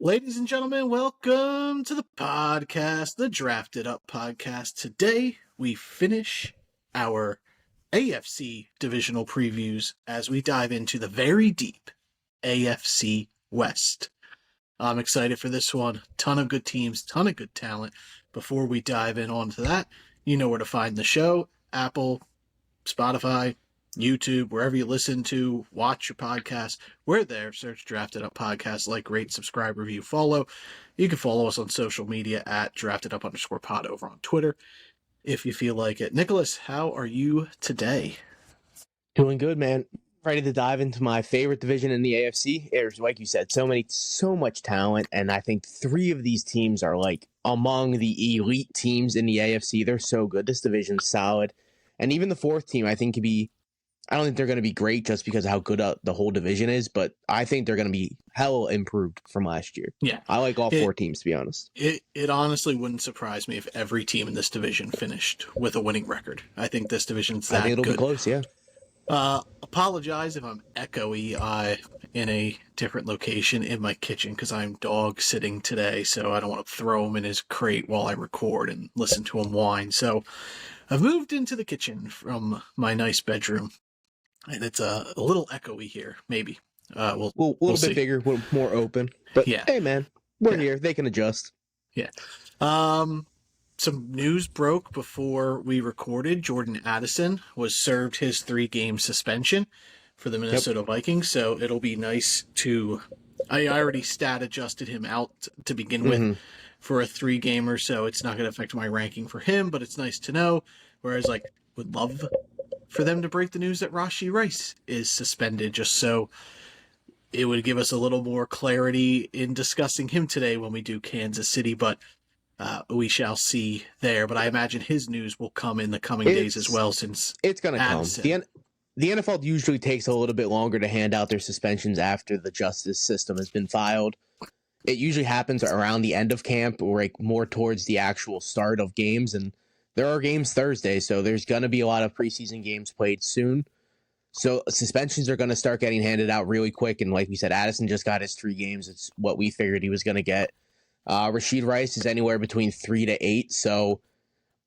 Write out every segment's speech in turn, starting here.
Ladies and gentlemen, welcome to the podcast, the Drafted Up podcast. Today, we finish our AFC divisional previews as we dive into the very deep AFC West. I'm excited for this one. Ton of good teams, ton of good talent. Before we dive in onto that, you know where to find the show: Apple, Spotify, YouTube, wherever you listen to, watch your podcast. We're there. Search Drafted Up Podcast, like, rate, subscribe, review, follow. You can follow us on social media at DraftedUp_pod over on Twitter if you feel like it. Nicholas, how are you today? Doing good, man. Ready to dive into my favorite division in the AFC. There's, like you said, so much talent, and I think three of these teams are like among the elite teams in the AFC. They're so good. This division's solid. And even the fourth team, I think, could be, I don't think they're going to be great just because of how good the whole division is, but I think they're going to be hell improved from last year. Yeah. I like all four teams, to be honest. It honestly wouldn't surprise me if every team in this division finished with a winning record. I think this division's that good. I think it'll be close, yeah. Apologize if I'm echoey in a different location in my kitchen because I'm dog sitting today, so I don't want to throw him in his crate while I record and listen to him whine. So I've moved into the kitchen from my nice bedroom, and it's a little echoey here, maybe. We'll bit see. Bigger, a little more open. But yeah. Hey, man, we're here. They can adjust. Yeah. Some news broke before we recorded. Jordan Addison was served his 3-game suspension for the Minnesota Vikings, so it'll be nice to... I already stat adjusted him out to begin with for a 3-gamer, so it's not going to affect my ranking for him, but it's nice to know. Whereas, would love for them to break the news that Rashod Rice is suspended, just so it would give us a little more clarity in discussing him today when we do Kansas City, but we shall see there. But I imagine his news will come in the coming days as well, since it's going to come. The NFL usually takes a little bit longer to hand out their suspensions after the justice system has been filed. It usually happens around the end of camp or more towards the actual start of games, and there are games Thursday, so there's going to be a lot of preseason games played soon. So suspensions are going to start getting handed out really quick, and like we said, Addison just got his 3 games. It's what we figured he was going to get. Rashod Rice is anywhere between 3 to 8, so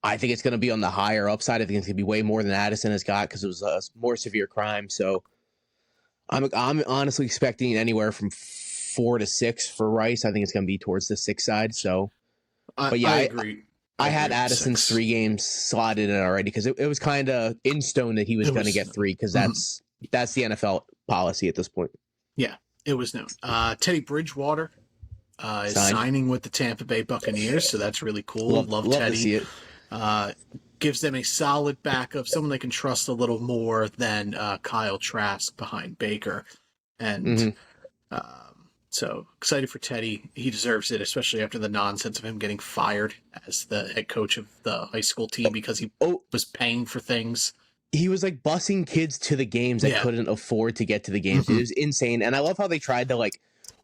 I think it's going to be on the higher upside. I think it's going to be way more than Addison has got because it was a more severe crime. So I'm honestly expecting anywhere from 4 to 6 for Rice. I think it's going to be towards the 6 side. So, but yeah, I agree. I had Addison's 3 games slotted in already because it was kind of in stone that he was going to get 3 because that's the NFL policy at this point. Yeah, it was known. Teddy Bridgewater is signing with the Tampa Bay Buccaneers, so that's really cool. Love Teddy. To see it. Gives them a solid backup, someone they can trust a little more than Kyle Trask behind Baker. And so excited for Teddy. He deserves it, especially after the nonsense of him getting fired as the head coach of the high school team because he was paying for things. He was busing kids to the games that couldn't afford to get to the games. It was insane. And I love how they tried to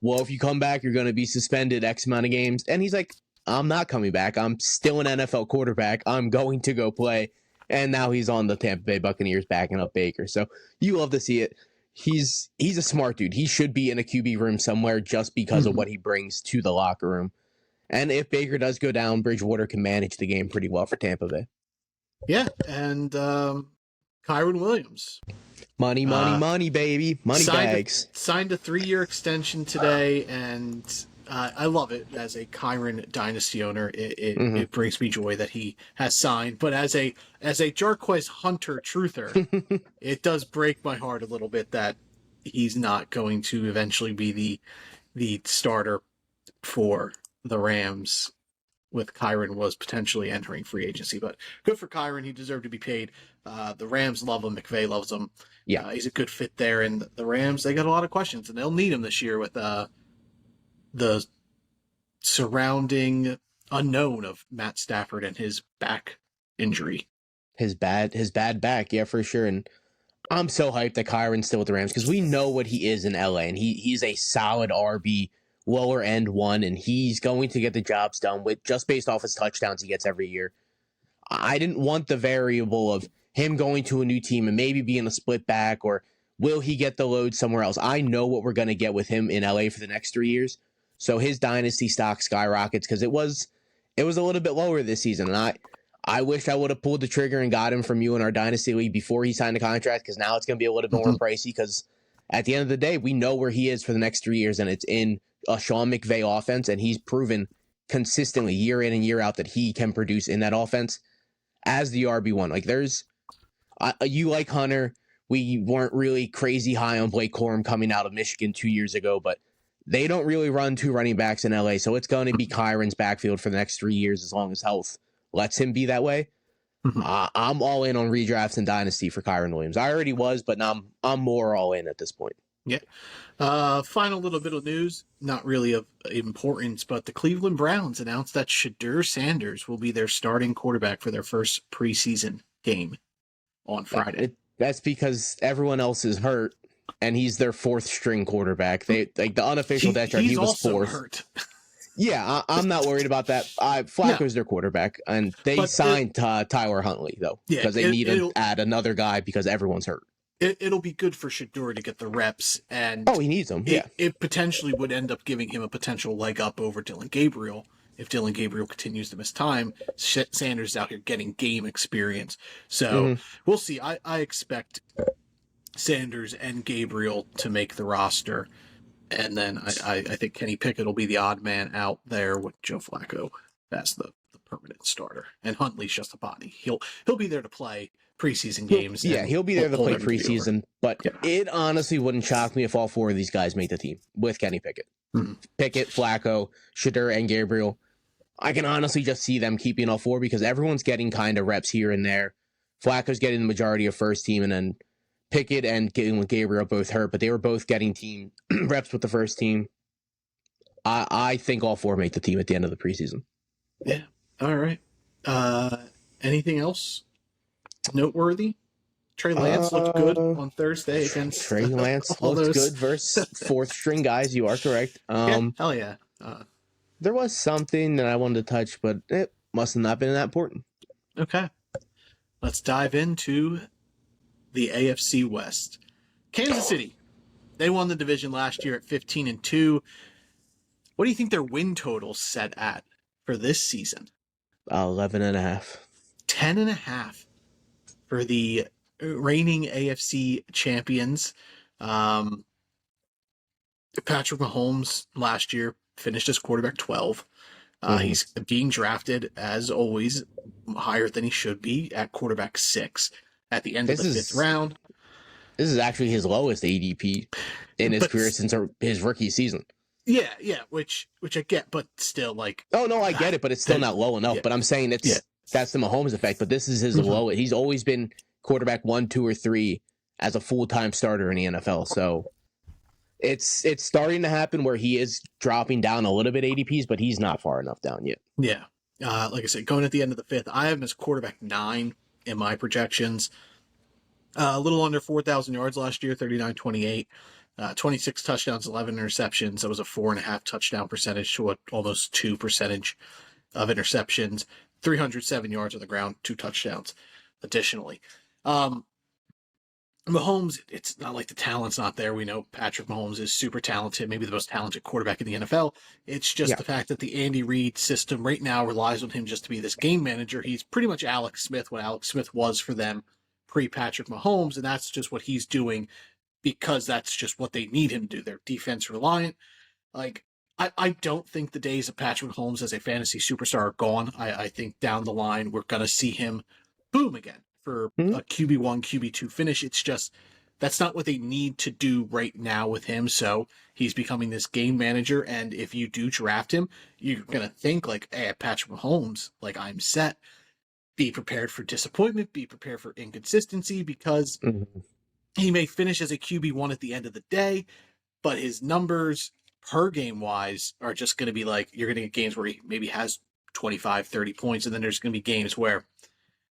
well, if you come back, you're going to be suspended X amount of games. And he's like, I'm not coming back. I'm still an NFL quarterback. I'm going to go play. And now he's on the Tampa Bay Buccaneers backing up Baker. So you love to see it. He's a smart dude. He should be in a QB room somewhere just because of what he brings to the locker room. And if Baker does go down, Bridgewater can manage the game pretty well for Tampa Bay. Yeah, and Kairen Williams. Money, baby. Money bags. Signed a 3-year extension today, and I love it as a Kairen dynasty owner. It brings me joy that he has signed. But as a Jarquez Hunter truther, it does break my heart a little bit that he's not going to eventually be the starter for the Rams, with Kairen was potentially entering free agency. But good for Kairen. He deserved to be paid. The Rams love him. McVay loves him. Yeah, he's a good fit there. And the Rams, they got a lot of questions, and they'll need him this year with the surrounding unknown of Matt Stafford and his back injury. His bad back, yeah, for sure. And I'm so hyped that Kairen's still with the Rams because we know what he is in LA, and he's a solid RB, lower end one, and he's going to get the jobs done with just based off his touchdowns he gets every year. I didn't want the variable of him going to a new team and maybe being a split back, or will he get the load somewhere else? I know what we're going to get with him in LA for the next 3 years. So his dynasty stock skyrockets because it was a little bit lower this season. And I wish I would have pulled the trigger and got him from you in our dynasty league before he signed the contract, because now it's going to be a little bit more pricey, because at the end of the day, we know where he is for the next 3 years, and it's in a Sean McVay offense, and he's proven consistently year in and year out that he can produce in that offense as the RB1. Like, you like Hunter. We weren't really crazy high on Blake Corum coming out of Michigan 2 years ago, but they don't really run two running backs in LA, so it's going to be Kairen's backfield for the next 3 years as long as health lets him be that way. I'm all in on redrafts and dynasty for Kairen Williams. I already was, but now I'm more all in at this point. Yeah. Final little bit of news, not really of importance, but the Cleveland Browns announced that Shedeur Sanders will be their starting quarterback for their first preseason game on Friday. That's because everyone else is hurt, and he's their fourth string quarterback. They like the unofficial depth chart. He was fourth. Hurt. Yeah, I'm not worried about that. Flacco's their quarterback, and they signed Tyler Huntley, though, because they need to add another guy because everyone's hurt. It'll be good for Shedeur to get the reps, and he needs them. It potentially would end up giving him a potential leg up over Dillon Gabriel. If Dillon Gabriel continues to miss time, Sanders is out here getting game experience. So we'll see. I expect Sanders and Gabriel to make the roster. And then I think Kenny Pickett will be the odd man out there with Joe Flacco as the permanent starter. And Huntley's just a body. He'll be there to play preseason games. Yeah, he'll be there to play preseason. But it honestly wouldn't shock me if all four of these guys make the team with Kenny Pickett. Pickett, Flacco, Shedeur, and Gabriel. I can honestly just see them keeping all four because everyone's getting kind of reps here and there. Flacco's getting the majority of first team, and then Pickett and Gabriel both hurt, but they were both getting team reps with the first team. I think all four make the team at the end of the preseason. Yeah. All right. Anything else noteworthy? Trey Lance looked good on Thursday against Trey Lance looked good versus fourth string guys. You are correct. Hell yeah. There was something that I wanted to touch, but it must have not been that important. Okay. Let's dive into the AFC West. Kansas City, they won the division last year at 15-2. What do you think their win total set at for this season? 11.5. 10.5 for the reigning AFC champions. Patrick Mahomes last year finished as quarterback 12. He's being drafted, as always, higher than he should be at quarterback 6 at the end of the fifth round. This is actually his lowest ADP in his career since his rookie season. Yeah, which I get, but still, like... Oh, no, I get it, but it's still not low enough. Yeah. But I'm saying that's the Mahomes effect, but this is his lowest. He's always been quarterback 1, 2, or 3 as a full-time starter in the NFL, so... It's starting to happen where he is dropping down a little bit ADPs, but he's not far enough down yet. Yeah. Like I said, going at the end of the fifth, I have him as quarterback 9 in my projections. A little under 4,000 yards last year, 39-28. 26 touchdowns, 11 interceptions. That was a 4.5 touchdown percentage to almost 2% of interceptions. 307 yards on the ground, 2 touchdowns additionally. Mahomes, it's not like the talent's not there. We know Patrick Mahomes is super talented, maybe the most talented quarterback in the NFL. It's just the fact that the Andy Reid system right now relies on him just to be this game manager. He's pretty much Alex Smith, what Alex Smith was for them pre-Patrick Mahomes, and that's just what he's doing because that's just what they need him to do. They're defense reliant. Like, I don't think the days of Patrick Mahomes as a fantasy superstar are gone. I think down the line we're going to see him boom again for a QB1, QB2 finish. It's just, that's not what they need to do right now with him. So he's becoming this game manager. And if you do draft him, you're going to think like, hey, Patrick Mahomes, like I'm set. Be prepared for disappointment, be prepared for inconsistency because he may finish as a QB1 at the end of the day, but his numbers per game wise are just going to be like, you're going to get games where he maybe has 25, 30 points. And then there's going to be games where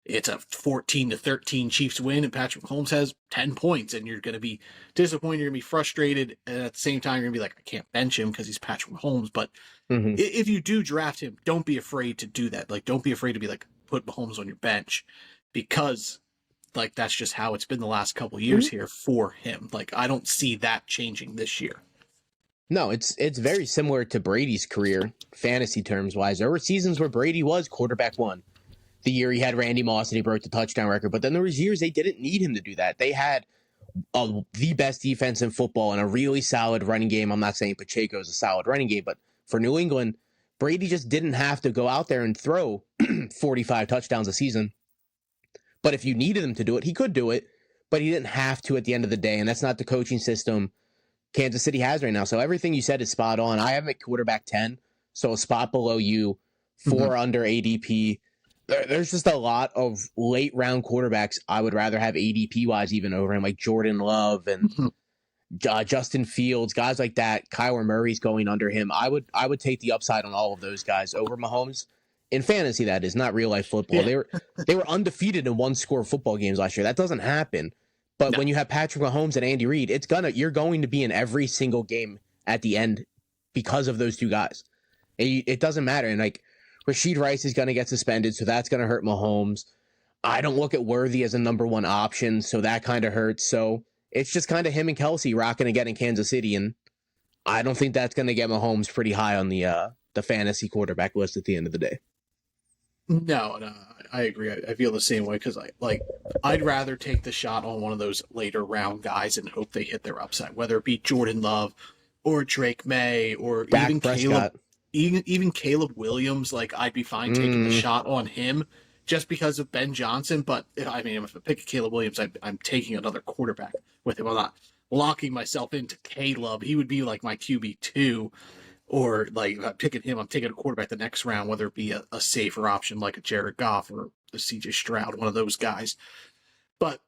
it's a 14-13 Chiefs win and Patrick Mahomes has 10 points and you're going to be disappointed, you're going to be frustrated, and at the same time you're going to be like, I can't bench him because he's Patrick Mahomes. But if you do draft him, don't be afraid to do that. Like, don't be afraid to be like, put Mahomes on your bench because like that's just how it's been the last couple of years here for him. Like, I don't see that changing this year. No, it's very similar to Brady's career, fantasy terms wise. There were seasons where Brady was quarterback one. The year he had Randy Moss and he broke the touchdown record. But then there was years they didn't need him to do that. They had the best defense in football and a really solid running game. I'm not saying Pacheco's a solid running game, but for New England, Brady just didn't have to go out there and throw 45 touchdowns a season. But if you needed him to do it, he could do it, but he didn't have to at the end of the day. And that's not the coaching system Kansas City has right now. So everything you said is spot on. I have him at quarterback 10, so a spot below you, 4 under ADP. There's just a lot of late round quarterbacks I would rather have ADP wise even over him, like Jordan Love and Justin Fields, guys like that. Kyler Murray's going under him. I would take the upside on all of those guys over Mahomes in fantasy. That is not real life football. Yeah. They were undefeated in 1-score football games last year. That doesn't happen. But when you have Patrick Mahomes and Andy Reid, you're going to be in every single game at the end because of those two guys. It doesn't matter. And like, Rashod Rice is going to get suspended, so that's going to hurt Mahomes. I don't look at Worthy as a number one option, so that kind of hurts. So it's just kind of him and Kelce rocking again in Kansas City, and I don't think that's going to get Mahomes pretty high on the fantasy quarterback list at the end of the day. No, I agree. I feel the same way because I'd rather take the shot on one of those later round guys and hope they hit their upside, whether it be Jordan Love or Drake May or even Caleb. Even Caleb Williams, I'd be fine taking the shot on him just because of Ben Johnson. But if I pick Caleb Williams, I'm taking another quarterback with him. I'm not locking myself into Caleb. He would be like my QB2, or if I'm picking him, I'm taking a quarterback the next round, whether it be a safer option like a Jared Goff or a CJ Stroud, one of those guys. But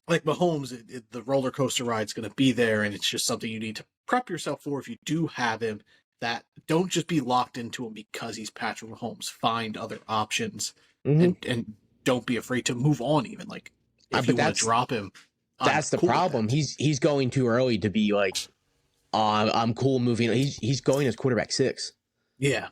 like Mahomes, the roller coaster ride's going to be there, and it's just something you need to prep yourself for if you do have him. That don't just be locked into him because he's Patrick Mahomes. Find other options and don't be afraid to move on. Even if you want to drop him, that's the problem. He's going too early to be I'm cool moving. He's going as quarterback 6. Yeah,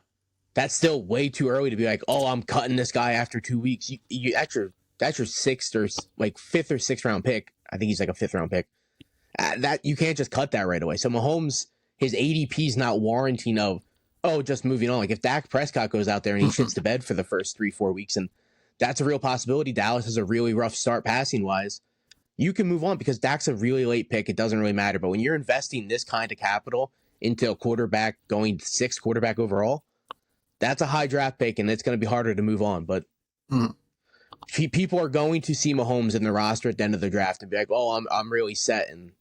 that's still way too early to be I'm cutting this guy after 2 weeks. That's your 6th or 5th or 6th round pick. I think he's a 5th round pick. That you can't just cut that right away. So Mahomes, his ADP is not warranting just moving on. If Dak Prescott goes out there and he shits the bed for the first 3-4 weeks, and that's a real possibility. Dallas has a really rough start passing wise. You can move on because Dak's a really late pick. It doesn't really matter. But when you're investing this kind of capital into a quarterback going 6th quarterback overall, that's a high draft pick, and it's going to be harder to move on. But people are going to see Mahomes in the roster at the end of the draft and be I'm really set. And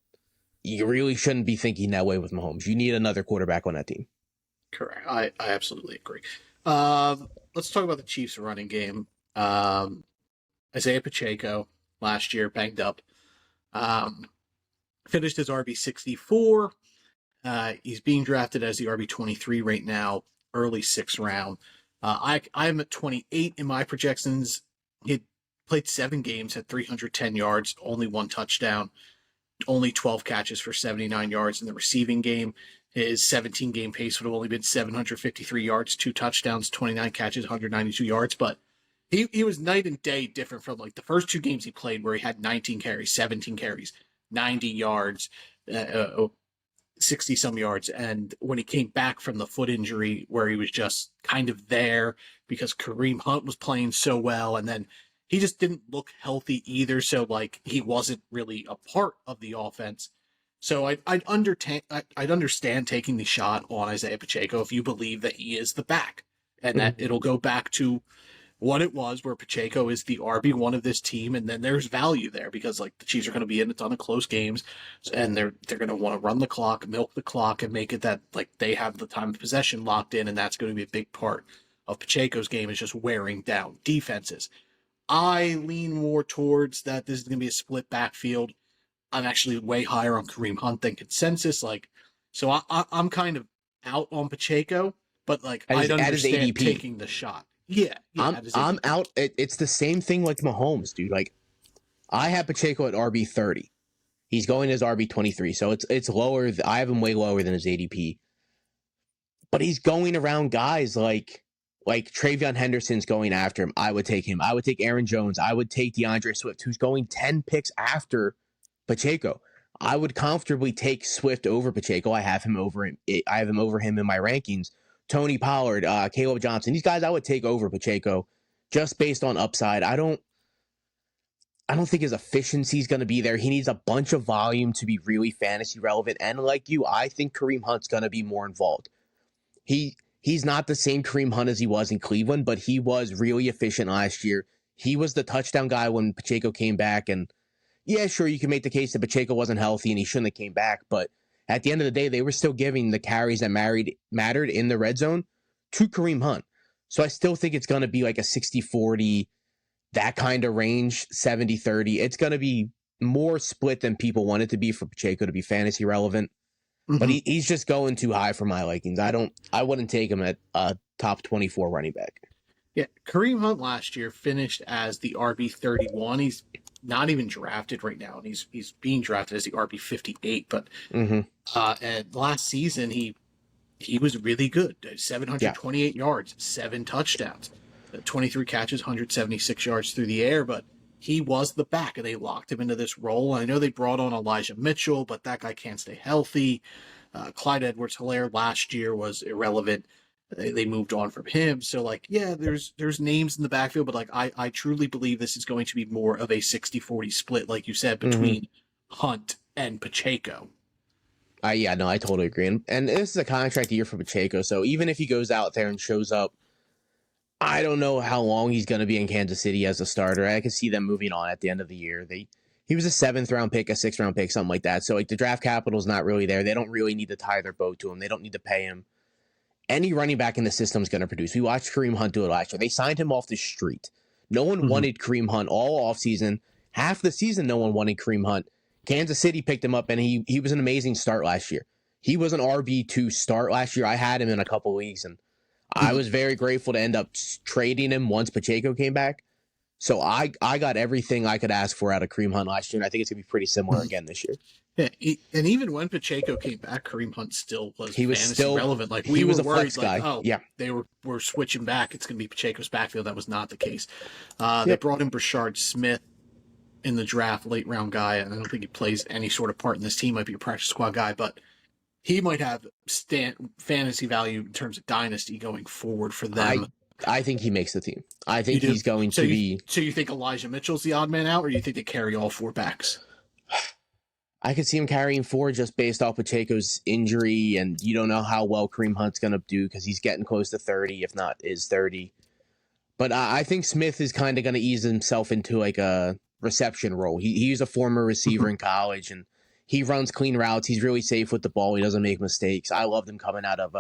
you really shouldn't be thinking that way with Mahomes. You need another quarterback on that team. Correct. I absolutely agree. Let's talk about the Chiefs running game. Isaiah Pacheco last year banged up. Finished his RB 64. He's being drafted as the RB 23 right now, early 6th round. I'm at 28 in my projections. He played 7 games, had 310 yards, only 1 touchdown. Only 12 catches for 79 yards in the receiving game. His 17-game pace would have only been 753 yards, 2 touchdowns, 29 catches, 192 yards. But he was night and day different from the first 2 games he played where he had 19 carries, 17 carries, 90 yards, 60-some yards. And when he came back from the foot injury where he was just kind of there because Kareem Hunt was playing so well, and then he just didn't look healthy either, so he wasn't really a part of the offense. So I'd understand taking the shot on Isaiah Pacheco if you believe that he is the back, and that it'll go back to what it was, where Pacheco is the RB1 of this team, and then there's value there because the Chiefs are going to be in a ton of close games, and they're going to want to run the clock, milk the clock, and make it that they have the time of possession locked in, and that's going to be a big part of Pacheco's game is just wearing down defenses. I lean more towards that this is going to be a split backfield. I'm actually way higher on Kareem Hunt than consensus. So I'm kind of out on Pacheco, but I understand taking the shot. Yeah, I'm out. It's the same thing like Mahomes, dude. I have Pacheco at RB 30. He's going as RB 23, so it's lower. I have him way lower than his ADP, but he's going around guys like Travion Henderson's going after him. I would take him. I would take Aaron Jones. I would take DeAndre Swift, who's going 10 picks after Pacheco. I would comfortably take Swift over Pacheco. I have him over him. I have him over him in my rankings. Tony Pollard, Caleb Johnson, these guys I would take over Pacheco just based on upside. I don't think his efficiency is going to be there. He needs a bunch of volume to be really fantasy relevant. And like you, I think Kareem Hunt's going to be more involved. He's not the same Kareem Hunt as he was in Cleveland, but he was really efficient last year. He was the touchdown guy when Pacheco came back. And yeah, sure, you can make the case that Pacheco wasn't healthy and he shouldn't have came back. But at the end of the day, they were still giving the carries that mattered in the red zone to Kareem Hunt. So I still think it's going to be like a 60-40, that kind of range, 70-30. It's going to be more split than people want it to be for Pacheco to be fantasy relevant. Mm-hmm. But he's just going too high for my likings. I wouldn't take him at a top 24 running back. Yeah, Kareem Hunt last year finished as the RB31. He's not even drafted right now, and he's being drafted as the RB58. But and last season he was really good. 728 yards, 7 touchdowns, 23 catches, 176 yards through the air. But he was the back, and they locked him into this role. I know they brought on Elijah Mitchell, but that guy can't stay healthy. Clyde Edwards-Helaire last year was irrelevant. They moved on from him. So, like, yeah, there's names in the backfield, but, like, I truly believe this is going to be more of a 60-40 split, like you said, between Hunt and Pacheco. Yeah, no, I totally agree. And this is a contract year for Pacheco, so even if he goes out there and shows up, I don't know how long he's going to be in Kansas City as a starter. I can see them moving on at the end of the year. He was a 7th-round pick, a 6th-round pick, something like that. So, like, the draft capital's not really there. They don't really need to tie their boat to him. They don't need to pay him. Any running back in the system is going to produce. We watched Kareem Hunt do it last year. They signed him off the street. No one wanted Kareem Hunt all offseason. Half the season, no one wanted Kareem Hunt. Kansas City picked him up, and he was an amazing start last year. He was an RB2 start last year. I had him in a couple leagues, and I was very grateful to end up trading him once Pacheco came back. So I got everything I could ask for out of Kareem Hunt last year, and I think it's going to be pretty similar again this year. Yeah, and even when Pacheco came back, Kareem Hunt still was still relevant. Like, we was a worried, flex guy. Oh, yeah, they were switching back. It's going to be Pacheco's backfield. That was not the case. They brought in Rashod Smith in the draft, late round guy, and I don't think he plays any sort of part in this team. Might be a practice squad guy, but he might have fantasy value in terms of dynasty going forward for them. I think he makes the team. I think he's going to be. So you think Elijah Mitchell's the odd man out, or do you think they carry all 4 backs? I could see him carrying 4 just based off Pacheco's injury, and you don't know how well Kareem Hunt's going to do because he's getting close to 30, if not is 30. But I think Smith is kind of going to ease himself into like a reception role. He's a former receiver in college, and he runs clean routes. He's really safe with the ball. He doesn't make mistakes. I loved him coming out of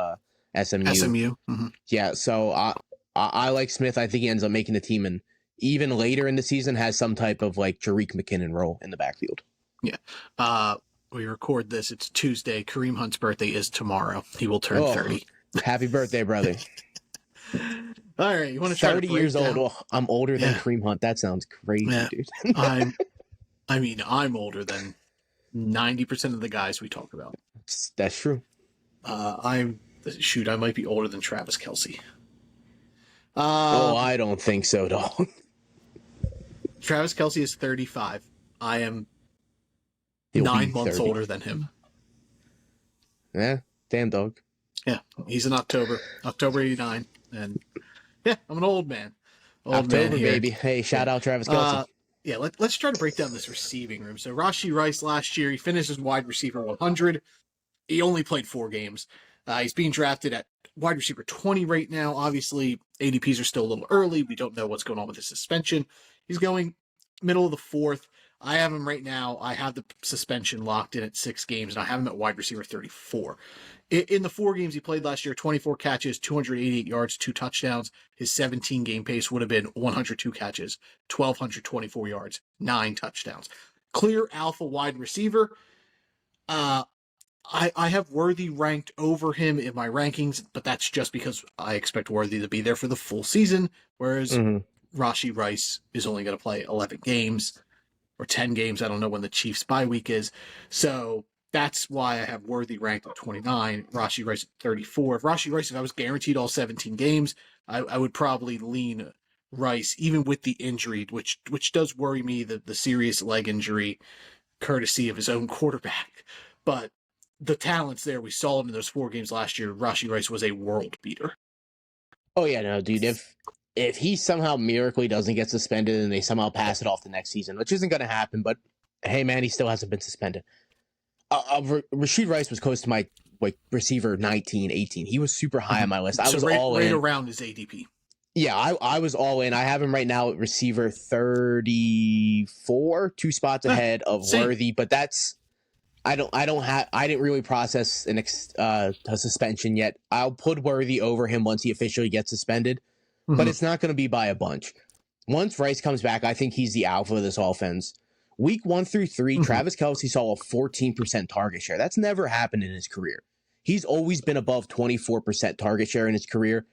SMU. Mm-hmm. Yeah, so I like Smith. I think he ends up making the team, and even later in the season has some type of like Jerick McKinnon role in the backfield. Yeah. We record this. It's Tuesday. Kareem Hunt's birthday is tomorrow. He will turn 30. Happy birthday, brother. All right. You want to try 30 years old. Oh, I'm older than Kareem Hunt. That sounds crazy, dude. I'm older than 90% of the guys we talk about. That's true. I might be older than Travis Kelce. I don't think so, dog. Travis Kelce is 35. I am 9 months older than him. Yeah, damn, dog. Yeah, he's in October 89. And yeah, I'm an old man. October, baby. Hey, shout out Travis Kelce. Let's try to break down this receiving room. So Rashod Rice last year, he finished as wide receiver 100. He only played 4 games. He's being drafted at wide receiver 20 right now. Obviously, ADPs are still a little early. We don't know what's going on with his suspension. He's going middle of the 4th. I have him right now. I have the suspension locked in at 6 games, and I have him at wide receiver 34. In the 4 games he played last year, 24 catches, 288 yards, 2 touchdowns. His 17-game pace would have been 102 catches, 1,224 yards, 9 touchdowns. Clear alpha wide receiver. I have Worthy ranked over him in my rankings, but that's just because I expect Worthy to be there for the full season, whereas Rashod Rice is only going to play 11 games or 10 games. I don't know when the Chiefs' bye week is. So that's why I have Worthy ranked at 29, Rashod Rice at 34. If I was guaranteed all 17 games, I would probably lean Rice, even with the injury, which does worry me, the serious leg injury. courtesy of his own quarterback. But the talent's there. We saw him in those 4 games last year. Rashod Rice was a world beater. Oh yeah, no, dude. If he somehow miraculously doesn't get suspended and they somehow pass it off the next season, which isn't going to happen, but hey, man, he still hasn't been suspended. Rashod Rice was close to my receiver 19, 18. He was super high on my list. I was all in. Right around his ADP. Yeah, I was all in. I have him right now at receiver 34, 2 spots ahead of Worthy, but that's I didn't really process a suspension yet. I'll put Worthy over him once he officially gets suspended, but it's not going to be by a bunch. Once Rice comes back, I think he's the alpha of this offense. Week 1 through 3, Travis Kelce saw a 14% target share. That's never happened in his career. He's always been above 24% target share in his career.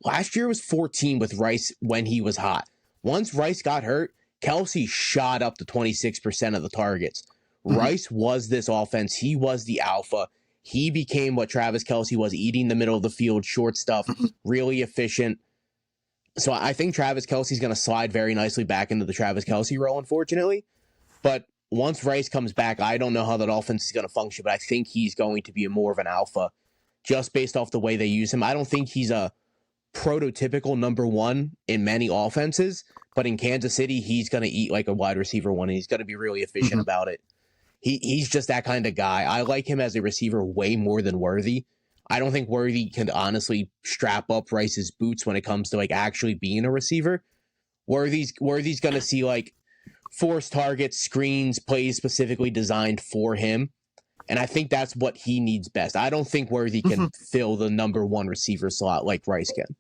Last year was 14 with Rice when he was hot. Once Rice got hurt, Kelce shot up to 26% of the targets. Rice was this offense. He was the alpha. He became what Travis Kelce was, eating the middle of the field, short stuff, really efficient. So I think Travis Kelce's going to slide very nicely back into the Travis Kelce role, unfortunately. But once Rice comes back, I don't know how that offense is going to function, but I think he's going to be more of an alpha just based off the way they use him. I don't think he's a prototypical number 1 in many offenses, but in Kansas City, he's going to eat like a wide receiver 1, and he's going to be really efficient about it. He's just that kind of guy. I like him as a receiver way more than Worthy. I don't think Worthy can honestly strap up Rice's boots when it comes to like actually being a receiver. Worthy's going to see like force targets, screens, plays specifically designed for him. And I think that's what he needs best. I don't think Worthy can fill the number 1 receiver slot like Rice can.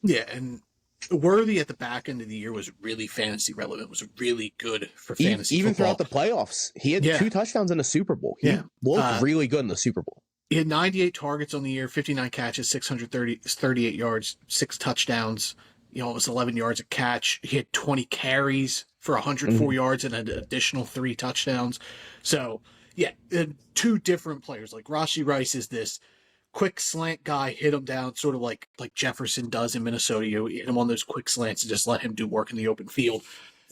Yeah, and Worthy at the back end of the year was really fantasy relevant, was really good for fantasy even football. Throughout the playoffs. He had 2 touchdowns in the Super Bowl. He looked really good in the Super Bowl. He had 98 targets on the year, 59 catches, 638 yards, 6 touchdowns, almost 11 yards a catch. He had 20 carries for 104 yards and an additional 3 touchdowns. So, yeah, 2 different players. Like Rashod Rice is this quick slant guy, hit him down, sort of like Jefferson does in Minnesota. You hit him on those quick slants and just let him do work in the open field.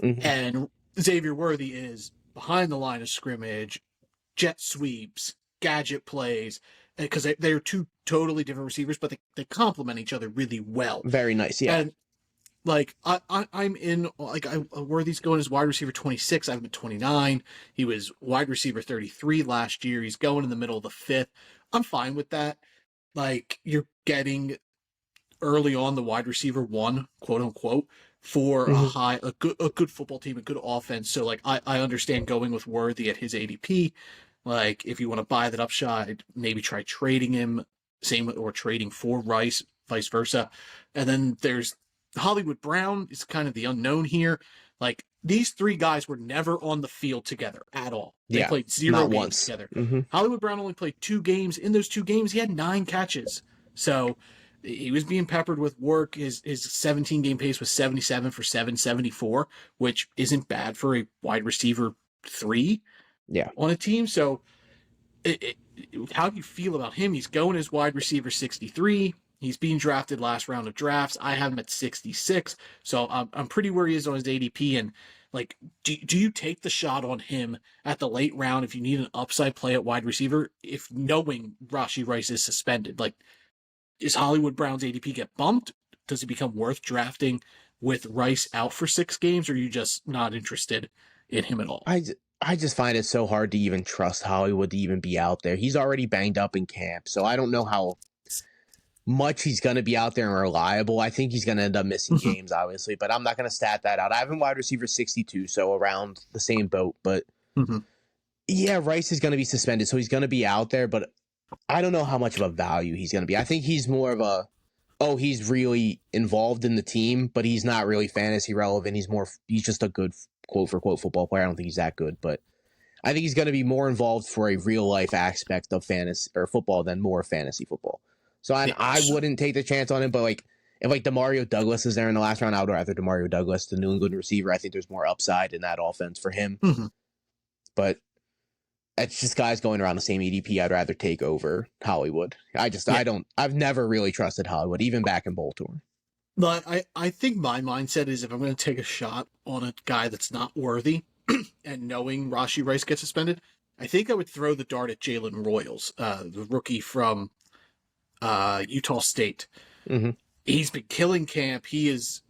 And Xavier Worthy is behind the line of scrimmage, jet sweeps, gadget plays, because they're 2 totally different receivers, but they complement each other really well. Very nice, yeah. And like I'm in Worthy's going as wide receiver 26. I'm at 29. He was wide receiver 33 last year. He's going in the middle of the 5th. I'm fine with that. Like, you're getting early on the wide receiver 1, quote unquote, for a good football team, a good offense. So like I understand going with Worthy at his ADP. Like, if you want to buy that upside, maybe try trading him, or trading for Rice, vice versa. And then there's Hollywood Brown is kind of the unknown here. Like, these 3 guys were never on the field together at all. They played 0 games together. Hollywood Brown only played 2 games. In those 2 games, he had 9 catches. So he was being peppered with work. His 17-game pace was 77 for 774, which isn't bad for a wide receiver 3 on a team. So how do you feel about him? He's going as wide receiver 63. He's being drafted last round of drafts. I have him at 66. So I'm pretty where he is on his ADP. And like, do you take the shot on him at the late round if you need an upside play at wide receiver, if knowing Rashod Rice is suspended? Like, is Hollywood Brown's ADP get bumped? Does it become worth drafting with Rice out for 6 games, or are you just not interested in him at all? I just find it so hard to even trust Hollywood to even be out there. He's already banged up in camp, so I don't know how much he's going to be out there and reliable. I think he's going to end up missing games, obviously, but I'm not going to stat that out. I have him wide receiver 62, so around the same boat. But yeah, Rice is going to be suspended, so he's going to be out there, but I don't know how much of a value he's going to be. I think he's more of he's really involved in the team, but he's not really fantasy relevant. He's just a good quote for quote football player. I don't think he's that good, but I think he's going to be more involved for a real life aspect of fantasy or football than more fantasy football. So I wouldn't take the chance on him, but like if like Demario Douglas is there in the last round, I would rather Demario Douglas, the New England receiver. I think there's more upside in that offense for him. But it's just guys going around the same EDP I'd rather take over Hollywood. I've never really trusted Hollywood, even back in Baltimore. But I think my mindset is if I'm going to take a shot on a guy that's not Worthy, and knowing Rashod Rice gets suspended, I think I would throw the dart at Jalen Royals, the rookie from Utah State. Mm-hmm. He's been killing camp. He is,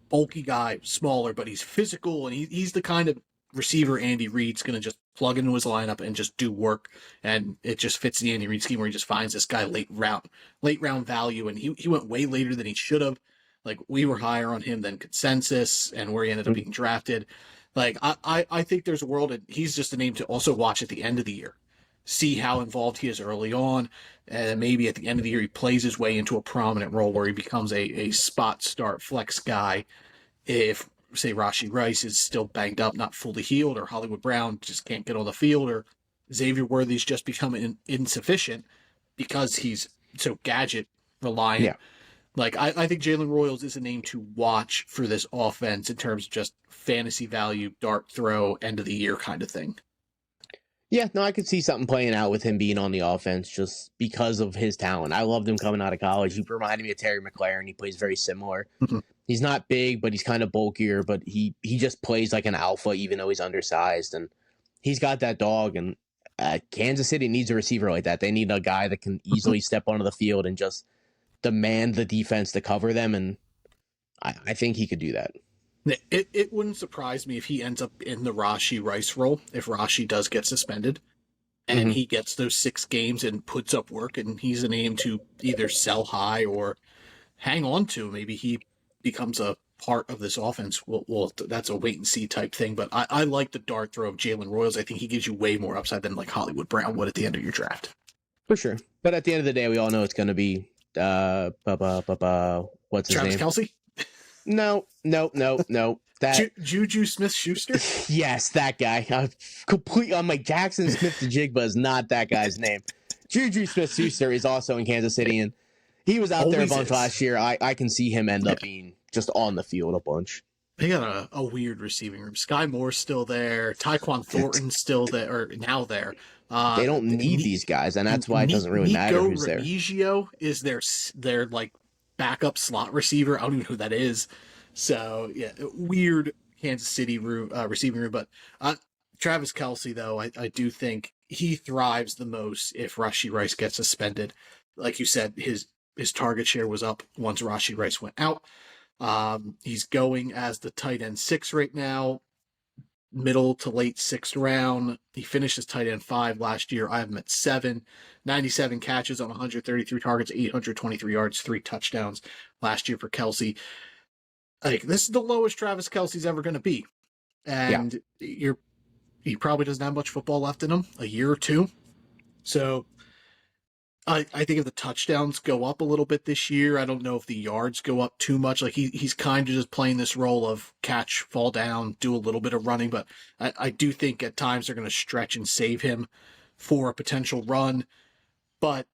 bulky guy, smaller, but he's physical, and he's the kind of receiver Andy Reid's going to just plug into his lineup and just do work. And it just fits the Andy Reid scheme where he just finds this guy late round value. And he went way later than he should have. Like, we were higher on him than consensus, and where he ended up being drafted. Like, I think there's a world, and he's just a name to also watch at the end of the year. See how involved he is early on, and maybe at the end of the year he plays his way into a prominent role where he becomes a spot start flex guy. If, say, Rashod Rice is still banged up, not fully healed, or Hollywood Brown just can't get on the field, or Xavier Worthy's just becoming insufficient because he's so gadget reliant. Yeah. Like, I think Jalen Royals is a name to watch for this offense in terms of just fantasy value, dart throw, end of the year kind of thing. Yeah, no, I could see something playing out with him being on the offense just because of his talent. I loved him coming out of college. He reminded me of Terry McLaurin. He plays very similar. Mm-hmm. He's not big, but he's kind of bulkier, but he just plays like an alpha even though he's undersized. And he's got that dog, and Kansas City needs a receiver like that. They need a guy that can easily step onto the field and just demand the defense to cover them, and I think he could do that. It wouldn't surprise me if he ends up in the Rashod Rice role, if Rashod does get suspended, and he gets those 6 games and puts up work, and he's a name to either sell high or hang on to. Maybe he becomes a part of this offense. Well, that's a wait-and-see type thing, but I like the dart throw of Jalen Royals. I think he gives you way more upside than like Hollywood Brown would at the end of your draft. For sure. But at the end of the day, we all know it's going to be what's his Travis name? Kelce? No. That Juju Smith-Schuster? Yes, that guy. I'm like, Jackson Smith-Njigba is not that guy's name. Juju Smith-Schuster is also in Kansas City, and he was out there a bunch last year. I can see him end up being just on the field a bunch. They got a weird receiving room. Sky Moore's still there. Tyquan Thornton's still there, or now there. They don't need these guys, and that's why it doesn't really matter who's there. Remigio is their like backup slot receiver. I don't even know who that is. So yeah, weird Kansas City receiving room. But Travis Kelce, though, I do think he thrives the most if Rashod Rice gets suspended. Like you said, his target share was up once Rashod Rice went out. He's going as the tight end 6 right now, middle to late 6th round. He finished as tight end 5 last year. I have him at 7, 97 catches on 133 targets, 823 yards, 3 touchdowns last year for Kelce. Like, this is the lowest Travis Kelce's ever going to be. And he probably doesn't have much football left in him, a year or 2. So I think if the touchdowns go up a little bit this year, I don't know if the yards go up too much. Like, he's kind of just playing this role of catch, fall down, do a little bit of running. But I do think at times they're going to stretch and save him for a potential run. But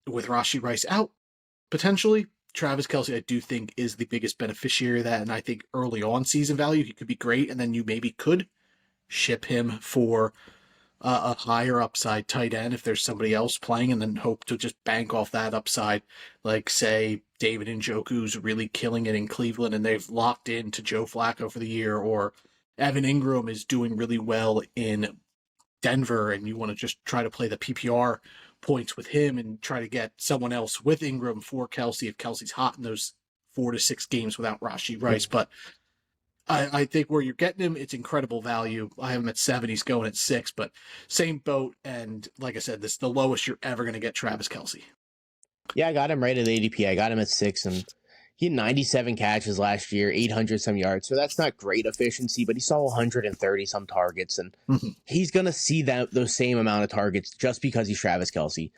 with Rashod Rice out, potentially, Travis Kelce, I do think, is the biggest beneficiary of that. And I think early on season value, he could be great. And then you maybe could ship him for a higher upside tight end if there's somebody else playing, and then hope to just bank off that upside. Like, say, David Njoku's really killing it in Cleveland and they've locked into Joe Flacco for the year, or Evan Ingram is doing really well in Denver and you want to just try to play the PPR points with him and try to get someone else with Ingram for Kelce if Kelce's hot in those 4 to 6 games without Rashod Rice. But I think where you're getting him, it's incredible value. I have him at 7. He's going at 6, but same boat. And like I said, this is the lowest you're ever going to get Travis Kelce. Yeah, I got him right at ADP. I got him at 6, and he had 97 catches last year, 800 some yards. So that's not great efficiency, but he saw 130 some targets, and he's going to see those same amount of targets just because he's Travis Kelce.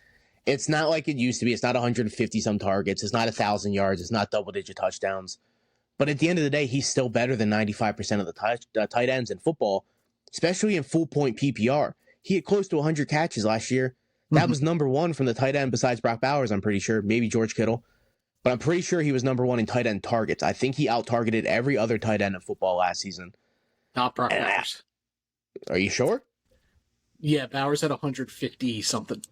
It's not like it used to be. It's not 150 some targets. It's not 1,000 yards. It's not double-digit touchdowns. But at the end of the day, he's still better than 95% of the tight ends in football, especially in full-point PPR. He had close to 100 catches last year. That was number 1 from the tight end besides Brock Bowers, I'm pretty sure. Maybe George Kittle. But I'm pretty sure he was number 1 in tight end targets. I think he out-targeted every other tight end in football last season. Not Brock Bowers. Are you sure? Yeah, Bowers had 150-something.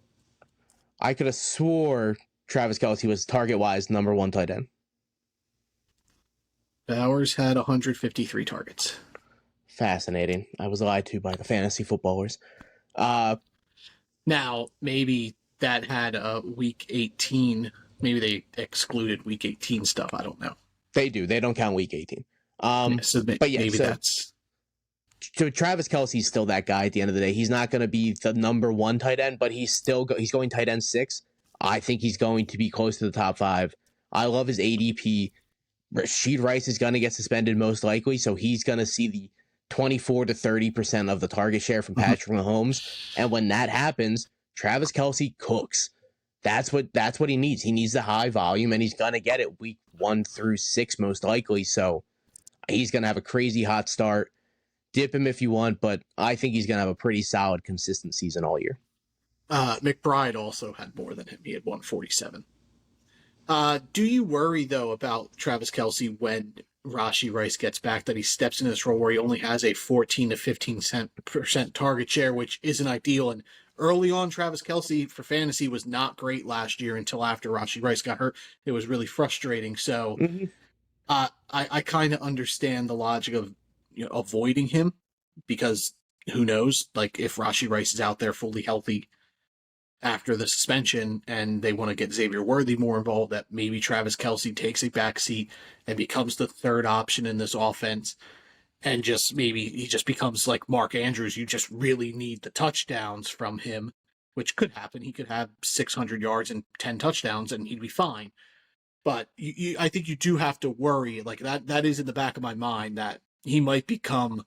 I could have swore Travis Kelce was target-wise number 1 tight end. Bowers had 153 targets. Fascinating. I was lied to by the fantasy footballers. Now, maybe that had a week 18. Maybe they excluded week 18 stuff. I don't know. They do. They don't count week 18. Maybe that's... So Travis Kelce's still that guy at the end of the day. He's not going to be the number one tight end, but he's going tight end 6. I think he's going to be close to the top 5. I love his ADP. Rashod Rice is going to get suspended most likely, so he's going to see the 24 to 30% of the target share from Patrick Mahomes. And when that happens, Travis Kelce cooks. That's what he needs. He needs the high volume, and he's going to get it week 1 through 6 most likely. So he's going to have a crazy hot start. Dip him if you want, but I think he's going to have a pretty solid, consistent season all year. McBride also had more than him. He had 147. Do you worry, though, about Travis Kelce when Rashod Rice gets back, that he steps into this role where he only has a 14 to 15% target share, which isn't ideal? And early on, Travis Kelce for fantasy was not great last year until after Rashod Rice got hurt. It was really frustrating. So I kind of understand the logic of avoiding him, because who knows, like if Rashod Rice is out there fully healthy after the suspension and they want to get Xavier Worthy more involved, that maybe Travis Kelce takes a back seat and becomes the third option in this offense, and just maybe he just becomes like Mark Andrews. You just really need the touchdowns from him, which could happen. He could have 600 yards and 10 touchdowns and he'd be fine. But I think you do have to worry, like that is in the back of my mind, that he might become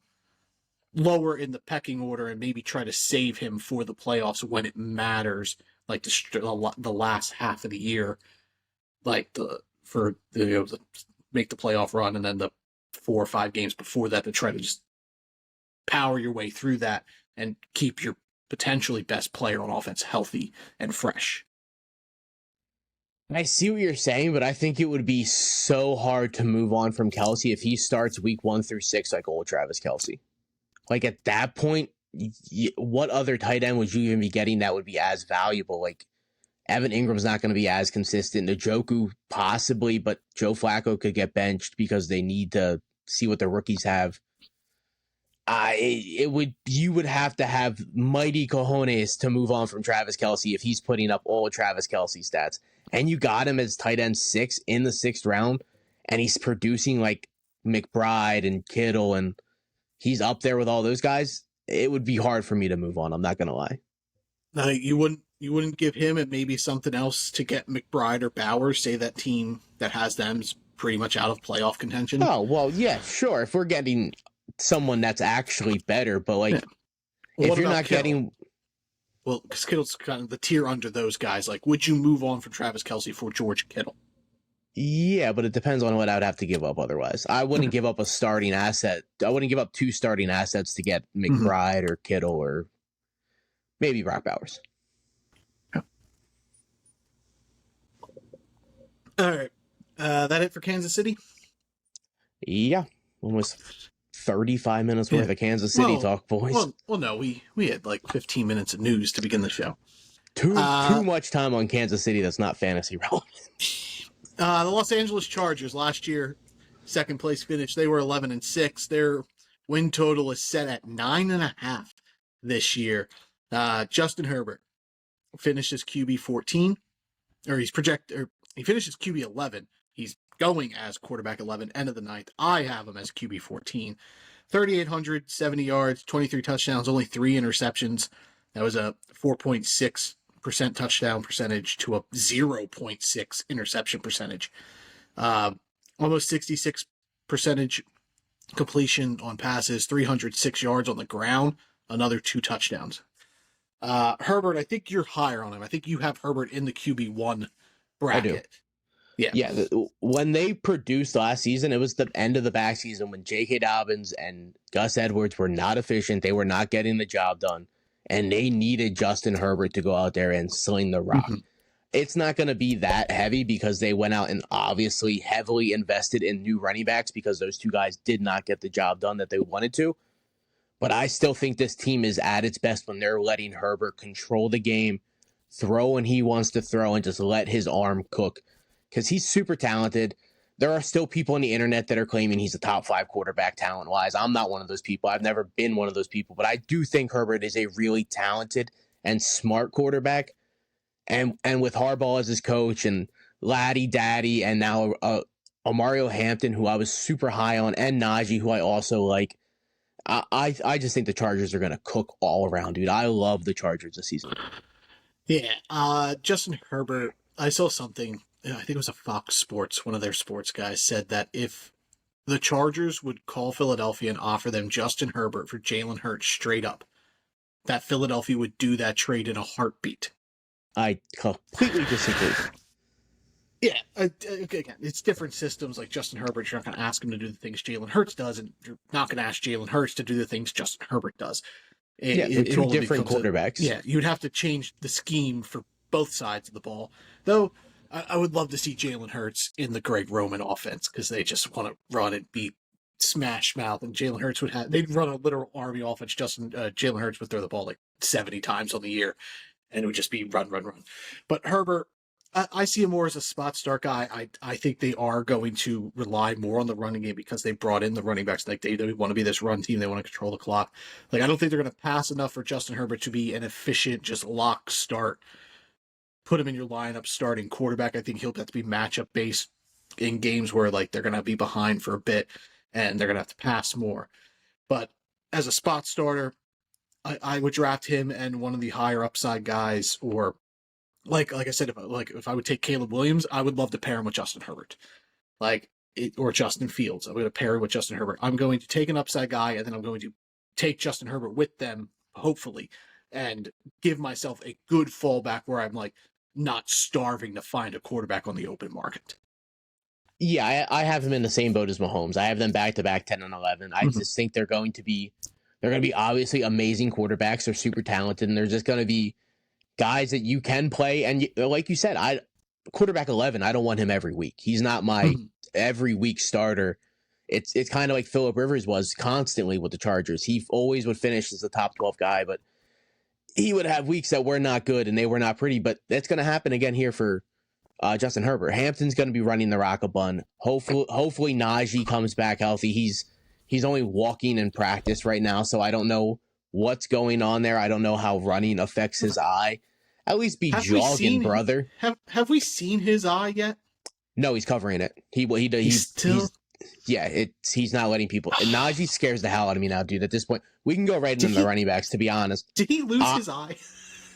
lower in the pecking order and maybe try to save him for the playoffs when it matters, like the last half of the year, like to make the playoff run, and then the 4 or 5 games before that to try to just power your way through that and keep your potentially best player on offense healthy and fresh. I see what you're saying, but I think it would be so hard to move on from Kelce if he starts week 1 through 6 like old Travis Kelce. Like at that point, what other tight end would you even be getting that would be as valuable? Like Evan Ingram's not going to be as consistent. Njoku possibly, but Joe Flacco could get benched because they need to see what the rookies have. You would have to have mighty cojones to move on from Travis Kelce if he's putting up all Travis Kelce stats. And you got him as tight end 6 in the 6th round, and he's producing like McBride and Kittle, and he's up there with all those guys. It would be hard for me to move on. I'm not going to lie. No, you wouldn't give him and maybe something else to get McBride or Bowers, say that team that has them is pretty much out of playoff contention? Oh, well, yeah, sure. If we're getting someone that's actually better, but like, if you're not getting... Well, because Kittle's kind of the tier under those guys. Like, would you move on from Travis Kelce for George Kittle? Yeah, but it depends on what I would have to give up otherwise. I wouldn't give up a starting asset. I wouldn't give up 2 starting assets to get McBride or Kittle or maybe Brock Bowers. Yeah. All right. That it for Kansas City? Yeah. Almost 35 minutes worth of Kansas City talk, boys. Well, no, we had like 15 minutes of news to begin the show. Too much time on Kansas City that's not fantasy relevant. The Los Angeles Chargers last year, second place finish. They were 11-6. Their win total is set at 9.5 this year. Justin Herbert finishes QB 14, or he finishes QB 11. He's going as quarterback 11, end of the ninth. I have him as QB 14. 3,870 yards, 23 touchdowns, only 3 interceptions. That was a 4.6% touchdown percentage to a 0.6 interception percentage. Almost 66% completion on passes, 306 yards on the ground, another 2 touchdowns. Herbert, I think you're higher on him. I think you have Herbert in the QB1 bracket. I do. Yeah. When they produced last season, it was the end of the back season when J.K. Dobbins and Gus Edwards were not efficient. They were not getting the job done, and they needed Justin Herbert to go out there and sling the rock. It's not going to be that heavy because they went out and obviously heavily invested in new running backs because those 2 guys did not get the job done that they wanted to. But I still think this team is at its best when they're letting Herbert control the game, throw when he wants to throw, and just let his arm cook. Because he's super talented. there are still people on the internet that are claiming he's a top 5 quarterback talent-wise. I'm not one of those people. I've never been one of those people, but I do think Herbert is a really talented and smart quarterback. And with Harbaugh as his coach and Laddie Daddy and now Mario Hampton, who I was super high on, and Naji, who I also like, I just think the Chargers are going to cook all around, dude. I love the Chargers this season. Yeah, Justin Herbert, I saw something, I think it was a Fox Sports, one of their sports guys said that if the Chargers would call Philadelphia and offer them Justin Herbert for Jalen Hurts straight up, that Philadelphia would do that trade in a heartbeat. I completely disagree. Yeah, again, it's different systems. Like Justin Herbert, you're not going to ask him to do the things Jalen Hurts does, and you're not going to ask Jalen Hurts to do the things Justin Herbert does. They're two different quarterbacks. You'd have to change the scheme for both sides of the ball. Though, I would love to see Jalen Hurts in the Greg Roman offense because they just want to run and beat smash mouth, and Jalen Hurts they'd run a literal army offense. Jalen Hurts would throw the ball like 70 times on the year, and it would just be run. But Herbert, I see him more as a spot start guy. I think they are going to rely more on the running game because they brought in the running backs. Like they want to be this run team. They want to control the clock. Like I don't think they're going to pass enough for Justin Herbert to be an efficient, just lock start. Put him in your lineup starting quarterback. I think he'll have to be matchup based in games where like they're going to be behind for a bit and they're going to have to pass more. But as a spot starter, I would draft him and one of the higher upside guys, or like I said, if I would take Caleb Williams, I would love to pair him with Justin Herbert, or Justin Fields. I'm going to pair him with Justin Herbert. I'm going to take an upside guy, and then I'm going to take Justin Herbert with them, hopefully, and give myself a good fallback where I'm like not starving to find a quarterback on the open market. Yeah, I have him in the same boat as Mahomes. I have them back-to-back 10 and 11. I just think they're going to be obviously amazing quarterbacks. They're super talented, and they're just going to be guys that you can play. And like you said, quarterback 11, I don't want him every week. He's not my every week starter. It's kind of like Phillip Rivers was constantly with the Chargers. He always would finish as the top 12 guy, but he would have weeks that were not good and they were not pretty. But that's going to happen again here for Justin Herbert. Hampton's going to be running the rock a bun. Hopefully Naji comes back healthy. He's only walking in practice right now, so I don't know what's going on there. I don't know how running affects his eye. At least be jogging, brother. Have we seen his eye yet? No, he's covering it. He's not letting people. And Naji scares the hell out of me now, dude. At this point, we can go right into the running backs. To be honest, did he lose his eye?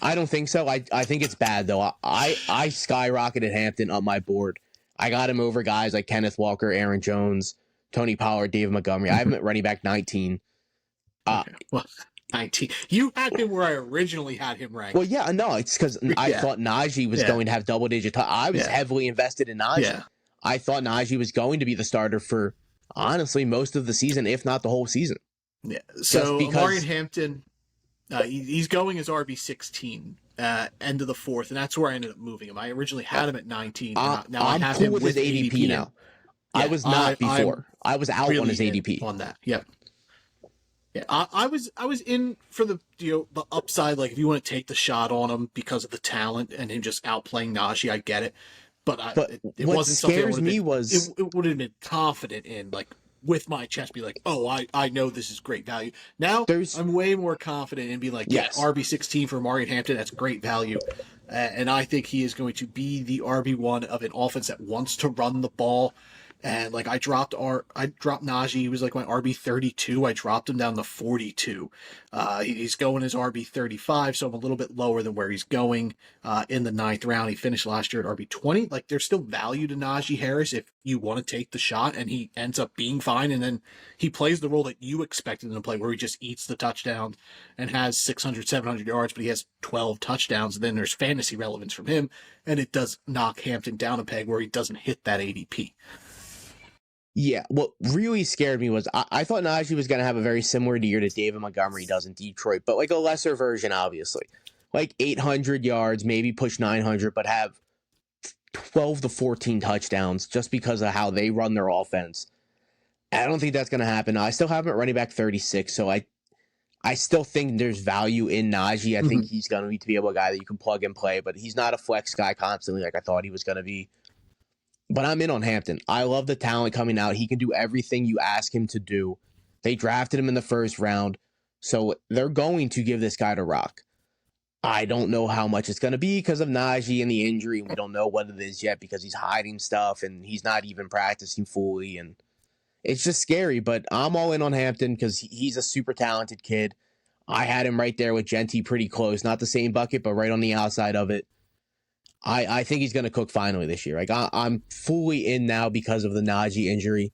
I don't think so. I think it's bad though. I skyrocketed Hampton up my board. I got him over guys like Kenneth Walker, Aaron Jones, Tony Pollard, David Montgomery. I have him at running back 19. Okay. Well, 19. You had him where I originally had him ranked. Well, yeah, no, it's because I thought Naji was going to have double-digit. I was heavily invested in Naji. Yeah. I thought Naji was going to be the starter for, honestly, most of the season, if not the whole season. Yeah, so Amari Hampton, he's going as RB16, end of the fourth, and that's where I ended up moving him. I originally had him at 19. Now I have cool him with his ADP now. Yeah, I was not before. I was out on his ADP. On that, yep. Yeah, I was in for the the upside. Like if you want to take the shot on him because of the talent and him just outplaying Naji, I get it. But it wasn't something it would have been confident in, like with my chest, be like, oh, I know this is great value. Now I'm way more confident and be like, yes, RB16 for Amari Hampton, that's great value. And I think he is going to be the RB1 of an offense that wants to run the ball. And like I dropped Naji. He was like my RB32. I dropped him down to 42. He's going as RB35, so I'm a little bit lower than where he's going in the 9th round. He finished last year at RB20. Like there's still value to Naji Harris if you want to take the shot, and he ends up being fine. And then he plays the role that you expected him to play, where he just eats the touchdown and has 600, 700 yards, but he has 12 touchdowns. And then there's fantasy relevance from him, and it does knock Hampton down a peg where he doesn't hit that ADP. Yeah, what really scared me was I thought Naji was going to have a very similar year to David Montgomery does in Detroit, but like a lesser version, obviously. Like 800 yards, maybe push 900, but have 12 to 14 touchdowns just because of how they run their offense. I don't think that's going to happen. I still have him at running back 36, so I still think there's value in Naji. I think he's going to be able a guy that you can plug and play, but he's not a flex guy constantly like I thought he was going to be. But I'm in on Hampton. I love the talent coming out. He can do everything you ask him to do. They drafted him in the first round, so they're going to give this guy to rock. I don't know how much it's going to be because of Naji and the injury. We don't know what it is yet because he's hiding stuff and he's not even practicing fully. And it's just scary, but I'm all in on Hampton because he's a super talented kid. I had him right there with Genty pretty close. Not the same bucket, but right on the outside of it. I think he's going to cook finally this year. Like I'm fully in now because of the Naji injury.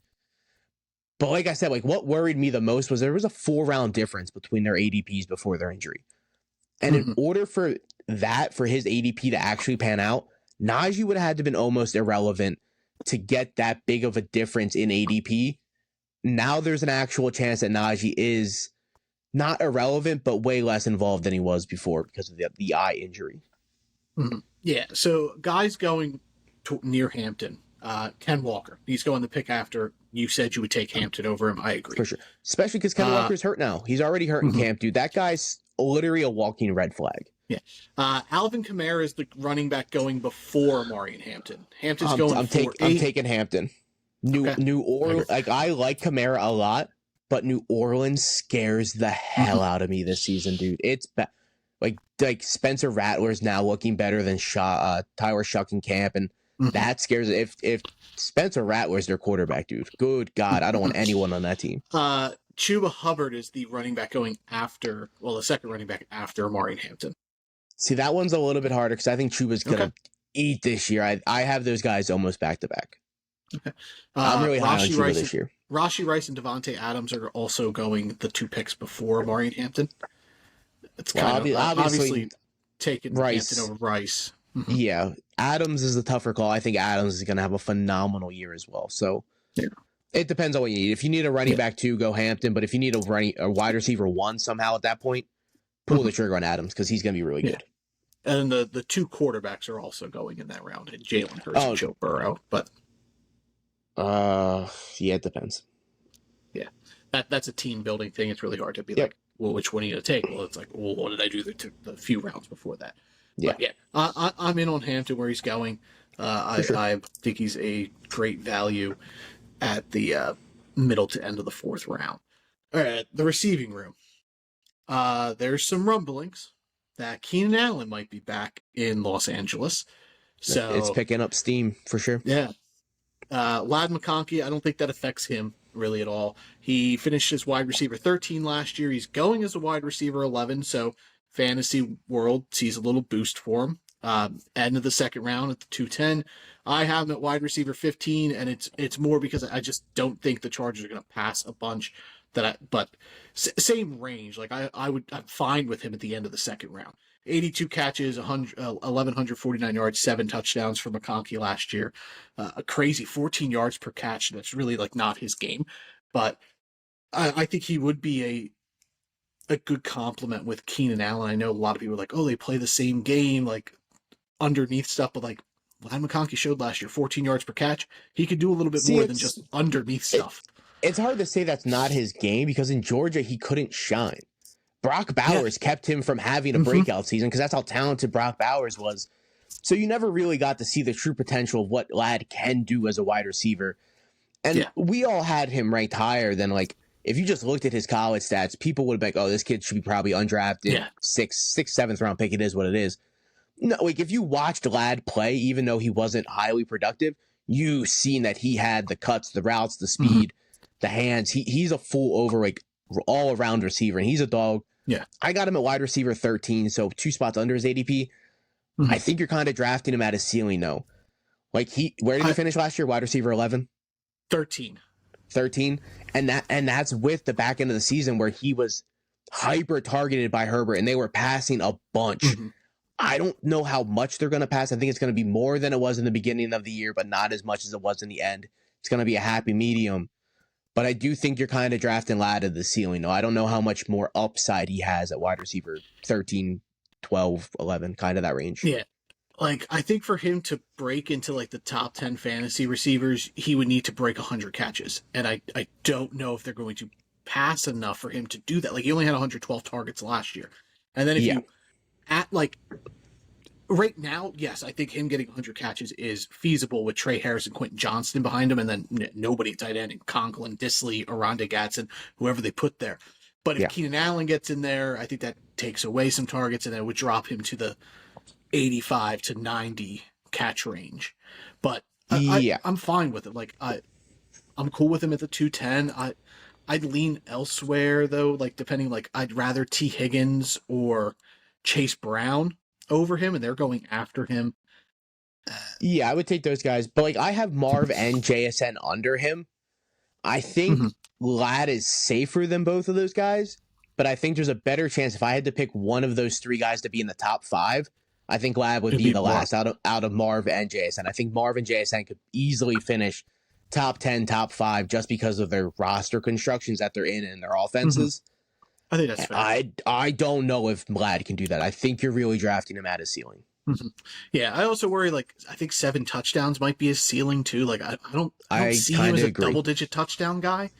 But like I said, like what worried me the most was there was a 4-round difference between their ADPs before their injury. And in order for his ADP to actually pan out, Naji would have had to been almost irrelevant to get that big of a difference in ADP. Now there's an actual chance that Naji is not irrelevant, but way less involved than he was before because of the eye injury. Yeah, so guys going near Hampton, Ken Walker, he's going to pick after you said you would take Hampton over him. I agree. For sure. Especially because Ken Walker's hurt now. He's already hurt in camp, dude. That guy's literally a walking red flag. Yeah. Alvin Kamara is the running back going before Amari and Hampton. Hampton's going I'm taking Hampton. New Orleans. Like I like Kamara a lot, but New Orleans scares the hell out of me this season, dude. It's like Spencer Rattler's now looking better than Tyler Shuck in camp, and that scares. If Spencer Rattler's their quarterback, dude, good God, I don't want anyone on that team. Chuba Hubbard is the running back going after, the second running back after Amari and Hampton. See, that one's a little bit harder because I think Chuba's gonna eat this year. I have those guys almost back to back. Okay. I'm really high on Chuba this year. Rashod Rice and Devontae Adams are also going the 2 picks before Amari and Hampton. It's kind of obviously taking Rice. Hampton over Rice. Yeah, Adams is the tougher call. I think Adams is going to have a phenomenal year as well. So it depends on what you need. If you need a running back 2, go Hampton. But if you need a wide receiver 1 somehow at that point, pull the trigger on Adams because he's going to be really good. And the 2 quarterbacks are also going in that round, and Jalen Hurts and Joe Burrow. But yeah, it depends. Yeah, that's a team building thing. It's really hard to be like, well, which one are you going to take? Well, it's like, well, what did I do the few rounds before that? Yeah, but I'm in on Hampton where he's going. I think he's a great value at the middle to end of the 4th round. All right, the receiving room. There's some rumblings that Keenan Allen might be back in Los Angeles. So it's picking up steam for sure. Yeah. Ladd McConkey, I don't think that affects him really at all. He finished as wide receiver 13 last year. He's going as a wide receiver 11, so fantasy world sees a little boost for him. End of the 2nd round at the 210. I have him at wide receiver 15, and it's more because I just don't think the Chargers are going to pass a bunch. But same range. Like I'm fine with him at the end of the 2nd round. 82 catches, 1,149 yards, 7 touchdowns for McConkey last year. A crazy 14 yards per catch. That's really like not his game, but I think he would be a good complement with Keenan Allen. I know a lot of people are like, oh, they play the same game, like underneath stuff, but like Ladd McConkey showed last year, 14 yards per catch. He could do a little bit more than just underneath stuff. It's hard to say that's not his game because in Georgia, he couldn't shine. Brock Bowers kept him from having a breakout season because that's how talented Brock Bowers was. So you never really got to see the true potential of what Ladd can do as a wide receiver. And we all had him ranked higher than like, if you just looked at his college stats, people would have been like, oh, this kid should be probably undrafted, 6th, 7th round pick. It is what it is. No, like if you watched Ladd play, even though he wasn't highly productive, you seen that he had the cuts, the routes, the speed, the hands. He's a full over, like all around receiver, and he's a dog. Yeah. I got him at wide receiver 13, so 2 spots under his ADP. I think you're kind of drafting him at his ceiling, though. Like where did he finish last year? Wide receiver 11? 13. 13, and that's with the back end of the season where he was hyper targeted by Herbert and they were passing a bunch. I don't know how much they're going to pass. I think it's going to be more than it was in the beginning of the year, but not as much as it was in the end. It's going to be a happy medium, but I do think you're kind of drafting Ladd at the ceiling. though. I don't know how much more upside he has at wide receiver 13, 12, 11, kind of that range. Yeah. Like, I think for him to break into, like, the top 10 fantasy receivers, he would need to break 100 catches. And I don't know if they're going to pass enough for him to do that. Like, he only had 112 targets last year. And then if you, Right now, yes, I think him getting 100 catches is feasible with Trey Harris and Quentin Johnston behind him, and then nobody at tight end, and Conklin, Dley, Oronde Gadsden, whoever they put there. But if Yeah. Keenan Allen gets in there, I think that takes away some targets, and then it would drop him to the 85 to 90 catch range. But I'm fine with it. Like I'm cool with him at the 210. I'd lean elsewhere though. Like depending, like I'd rather T Higgins or Chase Brown over him, and they're going after him. Yeah, I would take those guys, but like I have Marv and JSN under him. I think Ladd is safer than both of those guys, but I think there's a better chance if I had to pick one of those three guys to be in the top 5. I think Ladd would be the last out of Marv and JSN. I think Marv and JSN could easily finish top 10, top 5 just because of their roster constructions that they're in and their offenses. I think that's fair. I don't know if Ladd can do that. I think you're really drafting him at his ceiling. Yeah, I also worry, like, I think 7 touchdowns might be his ceiling too. Like, I don't see him as a double-digit touchdown guy,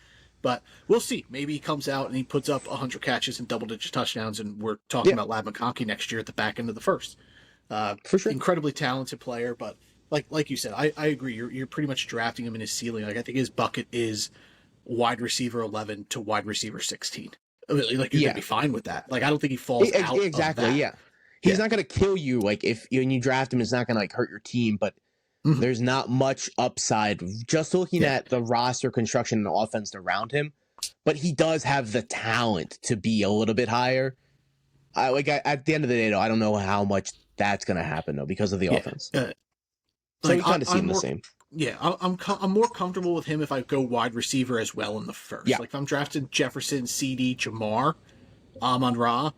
but we'll see. Maybe he comes out and he puts up 100 catches and double-digit touchdowns, and we're talking about Ladd McConkey next year at the back end of the first. For sure. Incredibly talented player, but like you said, I agree. You're pretty much drafting him in his ceiling. Like, I think his bucket is wide receiver 11 to wide receiver 16. I mean, like, you're going to be fine with that. Like, I don't think he falls out exactly, of that. Yeah. He's not going to kill you. Like if when you draft him, it's not going to like hurt your team, but there's not much upside just looking at the roster construction and the offense around him. But he does have the talent to be a little bit higher. At the end of the day, though, I don't know how much that's going to happen though because of the offense. So we kind of see him the same. Yeah, I'm more comfortable with him if I go wide receiver as well in the first. Yeah. Like if I'm drafting Jefferson, CD, Jamar, Amon-Ra,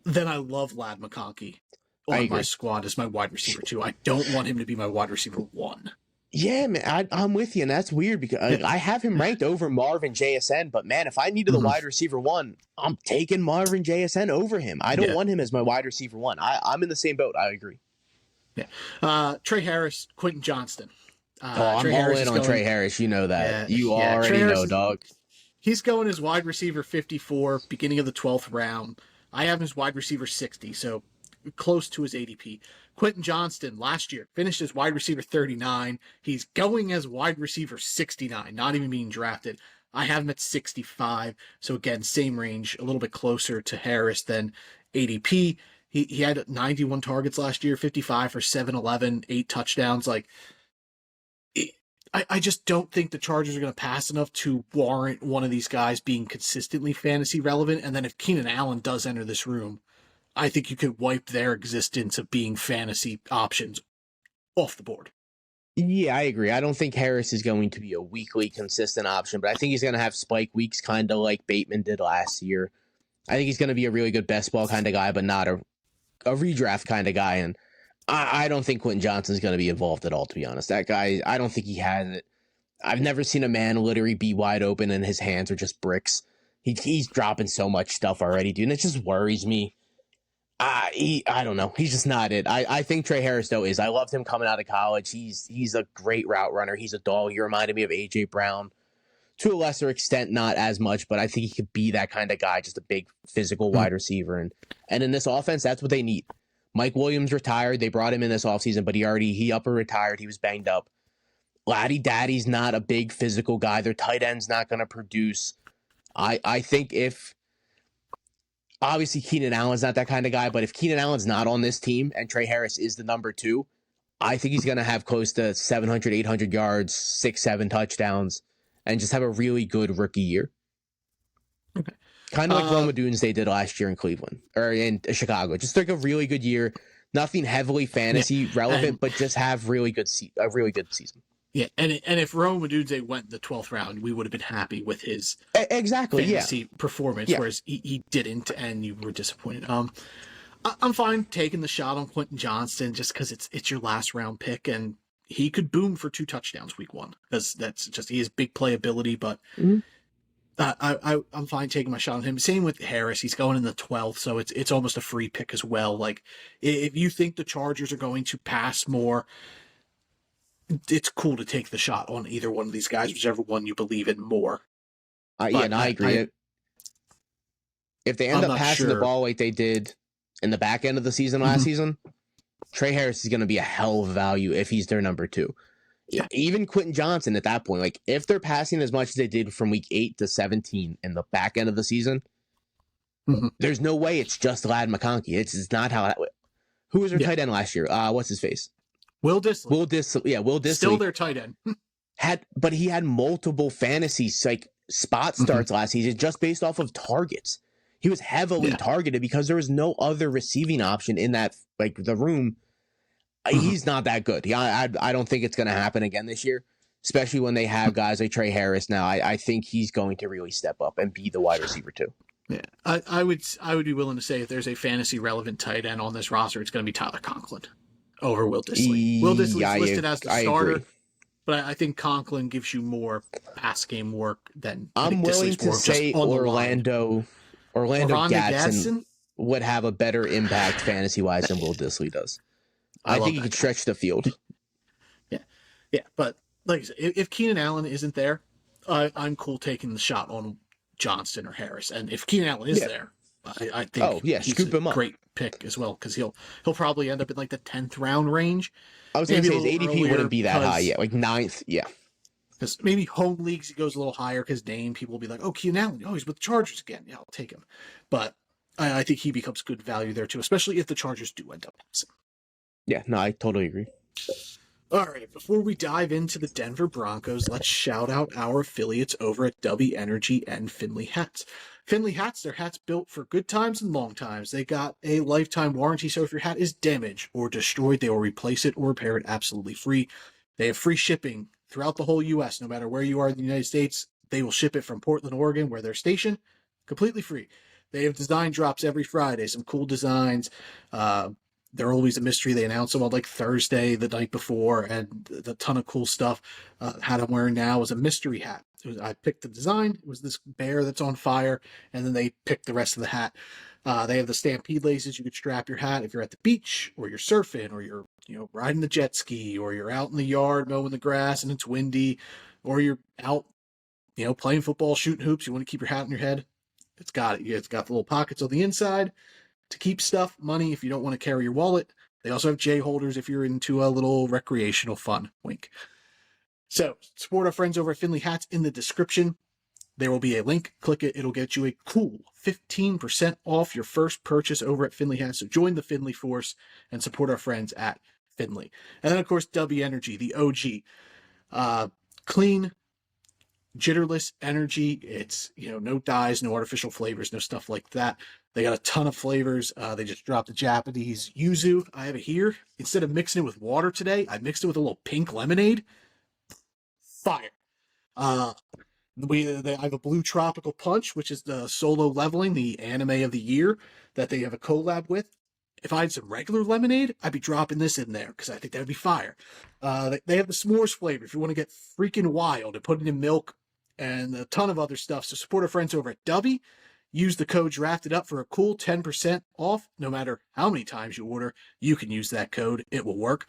then I love Ladd McConkey on my squad as my wide receiver 2. I don't want him to be my wide receiver 1. Yeah, man, I'm with you, and that's weird because I have him ranked over Marv and JSN, but man, if I needed the wide receiver 1, I'm taking Marv and JSN over him. I don't want him as my wide receiver 1. I'm in the same boat. I agree. Yeah. Trey Harris, Quentin Johnston. I'm all in on Trey Harris. You know that. You already know, dog. He's going as wide receiver 54, beginning of the 12th round. I have him as wide receiver 60, so close to his ADP. Quentin Johnston last year finished as wide receiver 39. He's going as wide receiver 69, not even being drafted. I have him at 65. So again, same range, a little bit closer to Harris than ADP. He had 91 targets last year, 55 for 711, 8 touchdowns. Like, I just don't think the Chargers are going to pass enough to warrant one of these guys being consistently fantasy relevant. And then if Keenan Allen does enter this room, I think you could wipe their existence of being fantasy options off the board. Yeah, I agree. I don't think Harris is going to be a weekly consistent option, but I think he's going to have spike weeks kind of like Bateman did last year. I think he's going to be a really good best ball kind of guy, but not a redraft kind of guy. And I don't think Quentin Johnston's going to be involved at all, to be honest. That guy, I don't think he has it. I've never seen a man literally be wide open and his hands are just bricks. He's dropping so much stuff already, dude, and it just worries me. I don't know. He's just not it. I think Trey Harris, though, is. I loved him coming out of college. He's a great route runner. He's a dog. He reminded me of A.J. Brown. To a lesser extent, not as much, but I think he could be that kind of guy, just a big physical wide receiver. And in this offense, that's what they need. Mike Williams retired. They brought him in this offseason, but he up and retired. He was banged up. Laddie Daddy's not a big physical guy. Their tight end's not going to produce. I think if obviously Keenan Allen's not that kind of guy, but if Keenan Allen's not on this team and Trey Harris is the number 2, I think he's going to have close to 700, 800 yards, 6, 7 touchdowns, and just have a really good rookie year. Okay. Kind of like Rome Odunze they did last year in Cleveland or in Chicago. Just like a really good year. Nothing heavily fantasy relevant, but just have a really good season. Yeah, and if Rome Odunze went the 12th round, we would have been happy with his fantasy performance, whereas he didn't, and you were disappointed. I'm fine taking the shot on Quentin Johnston just because it's your last round pick, and he could boom for 2 touchdowns week 1 because that's just he has big playability, but. I'm fine taking my shot on him. Same with Harris. He's going in the 12th, so it's almost a free pick as well. Like, if you think the Chargers are going to pass more, it's cool to take the shot on either one of these guys, whichever one you believe in more. I agree. If they end up passing the ball like they did in the back end of the season last season, Trey Harris is going to be a hell of a value if he's their number 2. Yeah. Even Quentin Johnson at that point, like if they're passing as much as they did from week 8 to 17 in the back end of the season, there's no way it's just Ladd McConkey. It's not how. Who was their tight end last year? What's his face? Will Dissly. Will Dissly. Still their tight end. But he had multiple fantasy spot starts last season just based off of targets. He was heavily targeted because there was no other receiving option in that the room. He's not that good. I don't think it's going to happen again this year, especially when they have guys like Trey Harris now. I think he's going to really step up and be the wide receiver too. Yeah, I would be willing to say if there's a fantasy relevant tight end on this roster, it's going to be Tyler Conklin over Will Dissly. Will Dissly is listed as the starter, but I think Conklin gives you more pass game work than I'm willing to say Orlando Gadsden would have a better impact fantasy wise than Will Dissly does. I think he could stretch the field. Yeah, but like I said, if Keenan Allen isn't there, I'm cool taking the shot on Johnston or Harris. And if Keenan Allen is there, I think scoop him up. Great pick as well, because he'll probably end up in the 10th round range. I was going to say his ADP wouldn't be that high yet, 9th. Yeah, because maybe home leagues he goes a little higher because name people will be like, oh, Keenan Allen, he's with the Chargers again. Yeah, I'll take him. But I think he becomes good value there too, especially if the Chargers do end up passing. Yeah, no, I totally agree. All right, before we dive into the Denver Broncos, let's shout out our affiliates over at W Energy and Finley Hats. Finley Hats, their hats built for good times and long times. They got a lifetime warranty, so if your hat is damaged or destroyed, they will replace it or repair it absolutely free. They have free shipping throughout the whole U.S. No matter where you are in the United States, they will ship it from Portland, Oregon, where they're stationed, completely free. They have design drops every Friday, some cool designs. They're always a mystery. They announce them on Thursday, the night before, and a ton of cool stuff. Hat I'm wearing now is a mystery hat. I picked the design. It was this bear that's on fire, and then they picked the rest of the hat. They have the Stampede laces. You could strap your hat if you're at the beach, or you're surfing, or you're riding the jet ski, or you're out in the yard mowing the grass and it's windy, or you're out playing football, shooting hoops. You want to keep your hat on your head. It's got it. It's got the little pockets on the inside to keep stuff, money if you don't want to carry your wallet. They also have J holders if you're into a little recreational fun. Wink. So support our friends over at Finley Hats in the description. There will be a link. Click it. It'll get you a cool 15% off your first purchase over at Finley Hats. So join the Finley force and support our friends at Finley. And then, of course, W Energy, the OG. Clean, jitterless energy. It's, no dyes, no artificial flavors, no stuff like that. They got a ton of flavors. They just dropped the Japanese yuzu. I have it here. Instead of mixing it with water today, I mixed it with a little pink lemonade. Fire. I have a blue tropical punch, which is the Solo Leveling, the anime of the year that they have a collab with. If I had some regular lemonade, I'd be dropping this in there because I think that'd be fire. They have the s'mores flavor if you want to get freaking wild and put it in milk and a ton of other stuff. So support our friends over at Dubby. Use the code DRAFTEDUP for a cool 10% off. No matter how many times you order, you can use that code. It will work.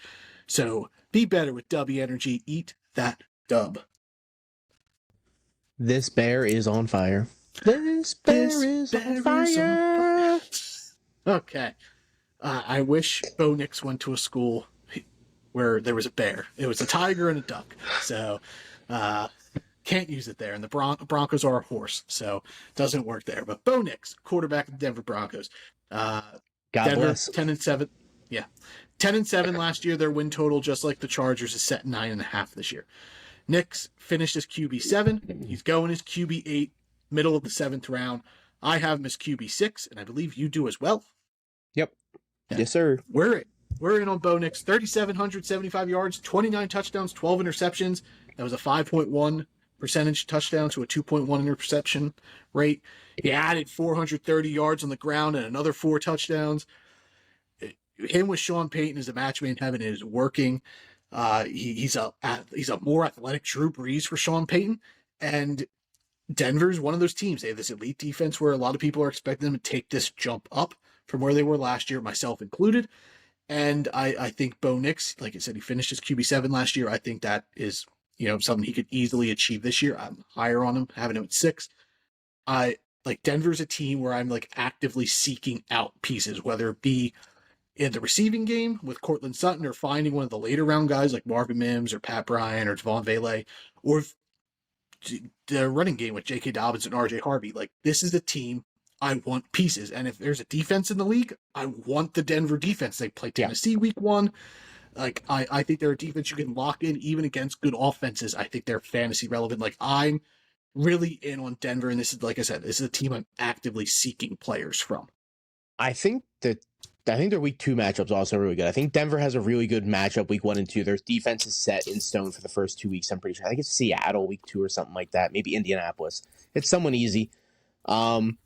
So be better with W Energy. Eat that dub. This bear is on fire. This bear is on fire. Okay. I wish Bo Nix went to a school where there was a bear. It was a tiger and a duck. So, can't use it there. And the Broncos are a horse, so it doesn't work there. But Bo Nix, quarterback of the Denver Broncos. God Denver, bless. 10-7. Yeah. 10-7 last year. Their win total, just like the Chargers, is set 9.5 this year. Nix finished as QB7. He's going as QB8, middle of the 7th round. I have him as QB6, and I believe you do as well. Yep. Yeah. Yes, sir. We're in on Bo Nix. 3,775 yards, 29 touchdowns, 12 interceptions. That was a 5.1% touchdown to a 2.1 interception rate. He added 430 yards on the ground and another 4 touchdowns. Him with Sean Payton is a match made in heaven. It is working. He's a more athletic Drew Brees for Sean Payton, and Denver's one of those teams. They have this elite defense where a lot of people are expecting them to take this jump up from where they were last year, myself included. And I think Bo Nix, like I said, he finished his QB7 last year. I think that is, something he could easily achieve this year. I'm higher on him, having him at 6. Denver's a team where I'm actively seeking out pieces, whether it be in the receiving game with Cortland Sutton or finding one of the later round guys like Marvin Mims or Pat Bryant or Devon Vele, or if the running game with J.K. Dobbins and R.J. Harvey. Like, this is the team I want pieces. And if there's a defense in the league, I want the Denver defense. They play Tennessee week 1. Like, I think they're a defense you can lock in even against good offenses. I think they're fantasy relevant. Like, I'm really in on Denver, and this is, like I said, this is a team I'm actively seeking players from. I think their week 2 matchups also really good. I think Denver has a really good matchup week 1 and 2. Their defense is set in stone for the first 2 weeks. I'm pretty sure. I think it's Seattle week 2 or something like that. Maybe Indianapolis. It's someone easy. I'm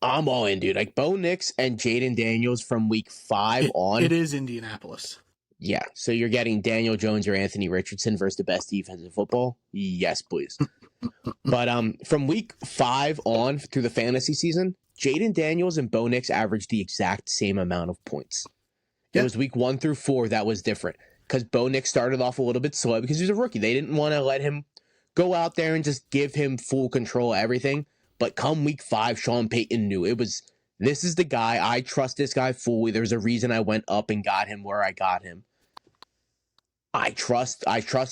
all in, dude. Like Bo Nix and Jaden Daniels from week 5 on. It is Indianapolis. Yeah. So you're getting Daniel Jones or Anthony Richardson versus the best defense in football. Yes, please. But from week 5 on through the fantasy season, Jaden Daniels and Bo Nix averaged the exact same amount of points. It was week 1 through 4 that was different because Bo Nix started off a little bit slow because he's a rookie. They didn't want to let him go out there and just give him full control of everything. But come week 5, Sean Payton knew this is the guy. I trust this guy fully. There's a reason I went up and got him where I got him. I trust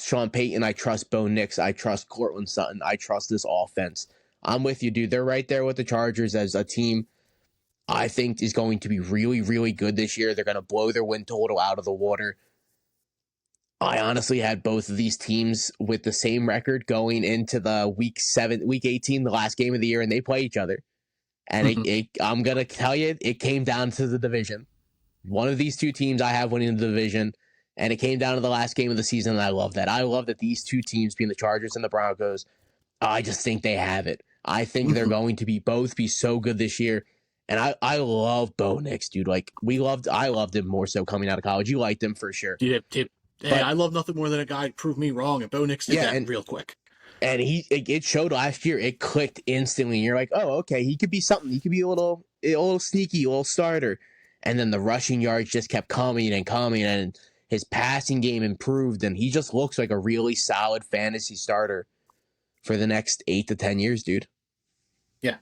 Sean Payton. I trust Bo Nix. I trust Cortland Sutton. I trust this offense. I'm with you, dude. They're right there with the Chargers as a team I think is going to be really, really good this year. They're going to blow their win total out of the water. I honestly had both of these teams with the same record going into the week 18, the last game of the year, and they play each other. And I'm going to tell you, it came down to the division. One of these two teams I have winning the division, and it came down to the last game of the season, and I love that. I love that these two teams, being the Chargers and the Broncos, I just think they have it. I think they're going to both be so good this year. And I love Bo Nix, dude. Like, I loved him more so coming out of college. You liked him for sure. Hey, I love nothing more than a guy prove me wrong, and Bo Nix did that real quick. And it showed last year. It clicked instantly. You're like, oh, okay, he could be something. He could be a little sneaky, a little starter. And then the rushing yards just kept coming, and his passing game improved, and he just looks like a really solid fantasy starter for the next 8 to 10 years, dude. Yeah.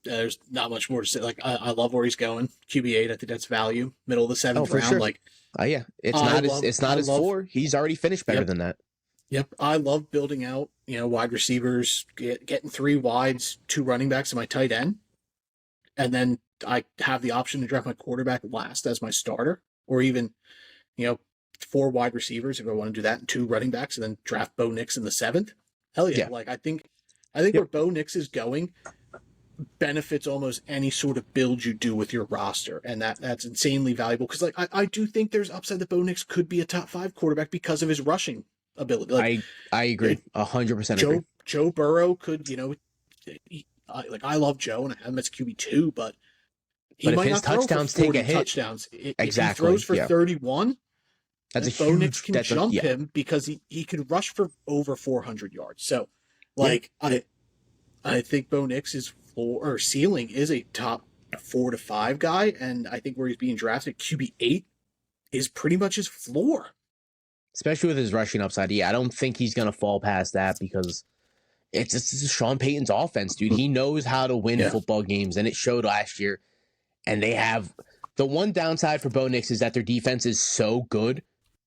There's not much more to say. Like, I love where he's going. QB8, I think that's value. Middle of the 7th round. Sure. Like, yeah, it's not his 4. He's already finished better than that. Yep, I love building out, wide receivers, getting 3 wides, 2 running backs, and my tight end, and then I have the option to draft my quarterback last as my starter, or even, 4 wide receivers if I want to do that, and 2 running backs, and then draft Bo Nix in the 7th. Hell yeah! Like, I think where Bo Nix is going benefits almost any sort of build you do with your roster, and that's insanely valuable because, like, I do think there's upside that Bo Nix could be a top 5 quarterback because of his rushing ability. Like, I agree, 100% agree. Joe Burrow could, I love Joe and I have him as QB2, but if his touchdowns take a hit, touchdowns, exactly, if he throws for 31, that's a Bo Nix can jump him because he could rush for over 400 yards. So, like, I think Bo Nix is ceiling is a top 4 to 5 guy, and I think where he's being drafted, QB8 is pretty much his floor. Especially with his rushing upside. Yeah, I don't think he's going to fall past that because it's Sean Payton's offense, dude. He knows how to win football games, and it showed last year. And they have the one downside for Bo Nix is that their defense is so good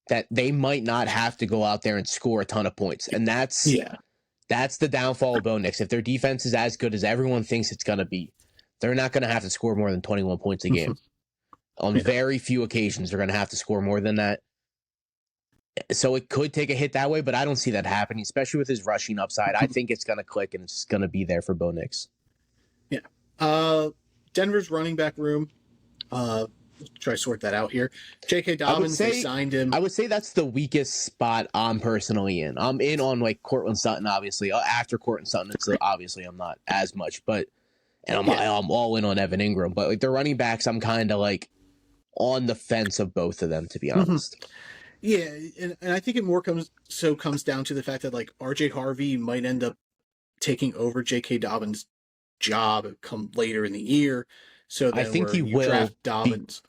that they might not have to go out there and score a ton of points. And that's the downfall of Bo Nix. If their defense is as good as everyone thinks it's going to be, they're not going to have to score more than 21 points a game. On very few occasions, they're going to have to score more than that. So it could take a hit that way, but I don't see that happening, especially with his rushing upside. I think it's going to click, and it's going to be there for Bo Nix. Yeah. Denver's running back room. Try to sort that out here. J.K. Dobbins, they signed him. I would say that's the weakest spot I'm personally in. I'm in on, like, Cortland Sutton, obviously. After Cortland Sutton, it's obviously I'm not as much, but I'm all in on Evan Ingram. But, like, the running backs, I'm kind of, like, on the fence of both of them, to be honest. Yeah, and I think it more comes down to the fact that, like, R.J. Harvey might end up taking over J.K. Dobbins' job come later in the year. So then I think he will draft Dobbins.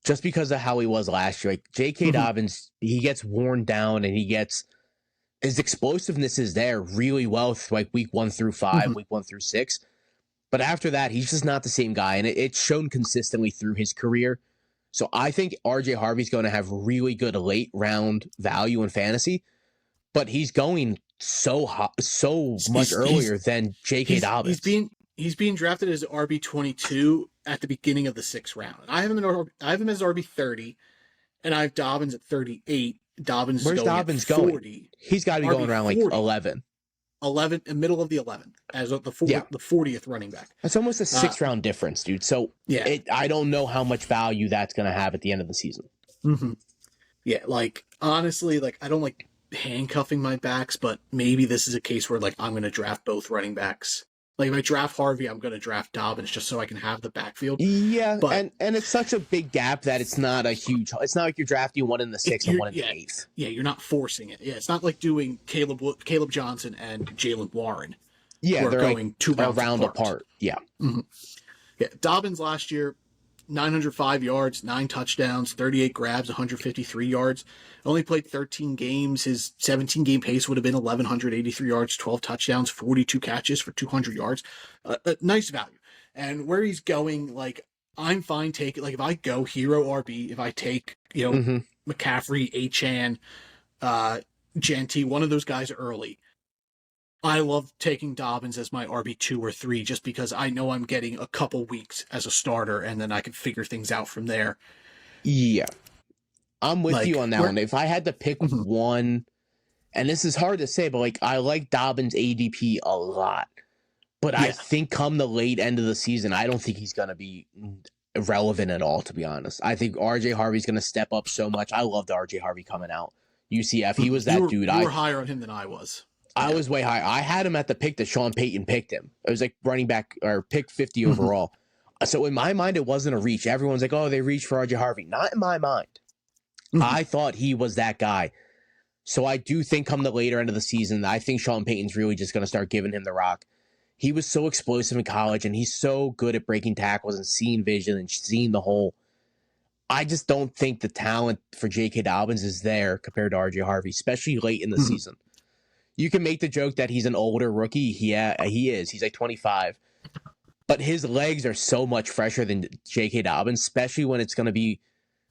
Just because of how he was last year. Like, J.K. Dobbins, he gets worn down, and his explosiveness is there really well through, like, week 1 through 5, week 1 through 6. But after that, he's just not the same guy, and it's shown consistently through his career. So I think RJ Harvey's going to have really good late round value in fantasy, but he's going so much earlier than J.K. Dobbins. He's being drafted as RB22 at the beginning of the 6th round. I have him as RB30, and I have Dobbins at 38. Where's Dobbins going? He's got to be going around like 11. 11 in middle of the 11th as the 40th running back. That's almost a 6th round difference, dude. So I don't know how much value that's going to have at the end of the season. Mm-hmm. Yeah, like honestly, like I don't like handcuffing my backs, but maybe this is a case where like I'm going to draft both running backs. Like if I draft Harvey, I'm going to draft Dobbins just so I can have the backfield. Yeah, but, and it's such a big gap that it's not like you're drafting one in the 6th and one in the 8th. Yeah, you're not forcing it. Yeah, it's not like doing Caleb Johnson and Jalen Warren. Yeah, they're going like 2 rounds apart. Yeah. Mm-hmm. Yeah, Dobbins last year, 905 yards, 9 touchdowns, 38 grabs, 153 yards. Only played 13 games. His 17-game pace would have been 1,183 yards, 12 touchdowns, 42 catches for 200 yards. Nice value. And where he's going, like, I'm fine taking, like, if I go hero RB, if I take, McCaffrey, Achane, Genty, one of those guys early, I love taking Dobbins as my RB2 or 3 just because I know I'm getting a couple weeks as a starter and then I can figure things out from there. Yeah. I'm with you on that one. If I had to pick one, and this is hard to say, but like I like Dobbins' ADP a lot. But I think come the late end of the season, I don't think he's going to be relevant at all, to be honest. I think RJ Harvey's going to step up so much. I loved RJ Harvey coming out. UCF, he was that dude. You were higher on him than I was. I was way higher. I had him at the pick that Sean Payton picked him. It was like running back or pick 50 overall. So in my mind, it wasn't a reach. Everyone's like, oh, they reached for RJ Harvey. Not in my mind. I thought he was that guy. So I do think come the later end of the season, I think Sean Payton's really just going to start giving him the rock. He was so explosive in college, and he's so good at breaking tackles and seeing vision and seeing the hole. I just don't think the talent for J.K. Dobbins is there compared to RJ Harvey, especially late in the season. You can make the joke that he's an older rookie. Yeah, he is. He's like 25. But his legs are so much fresher than J.K. Dobbins, especially when it's going to be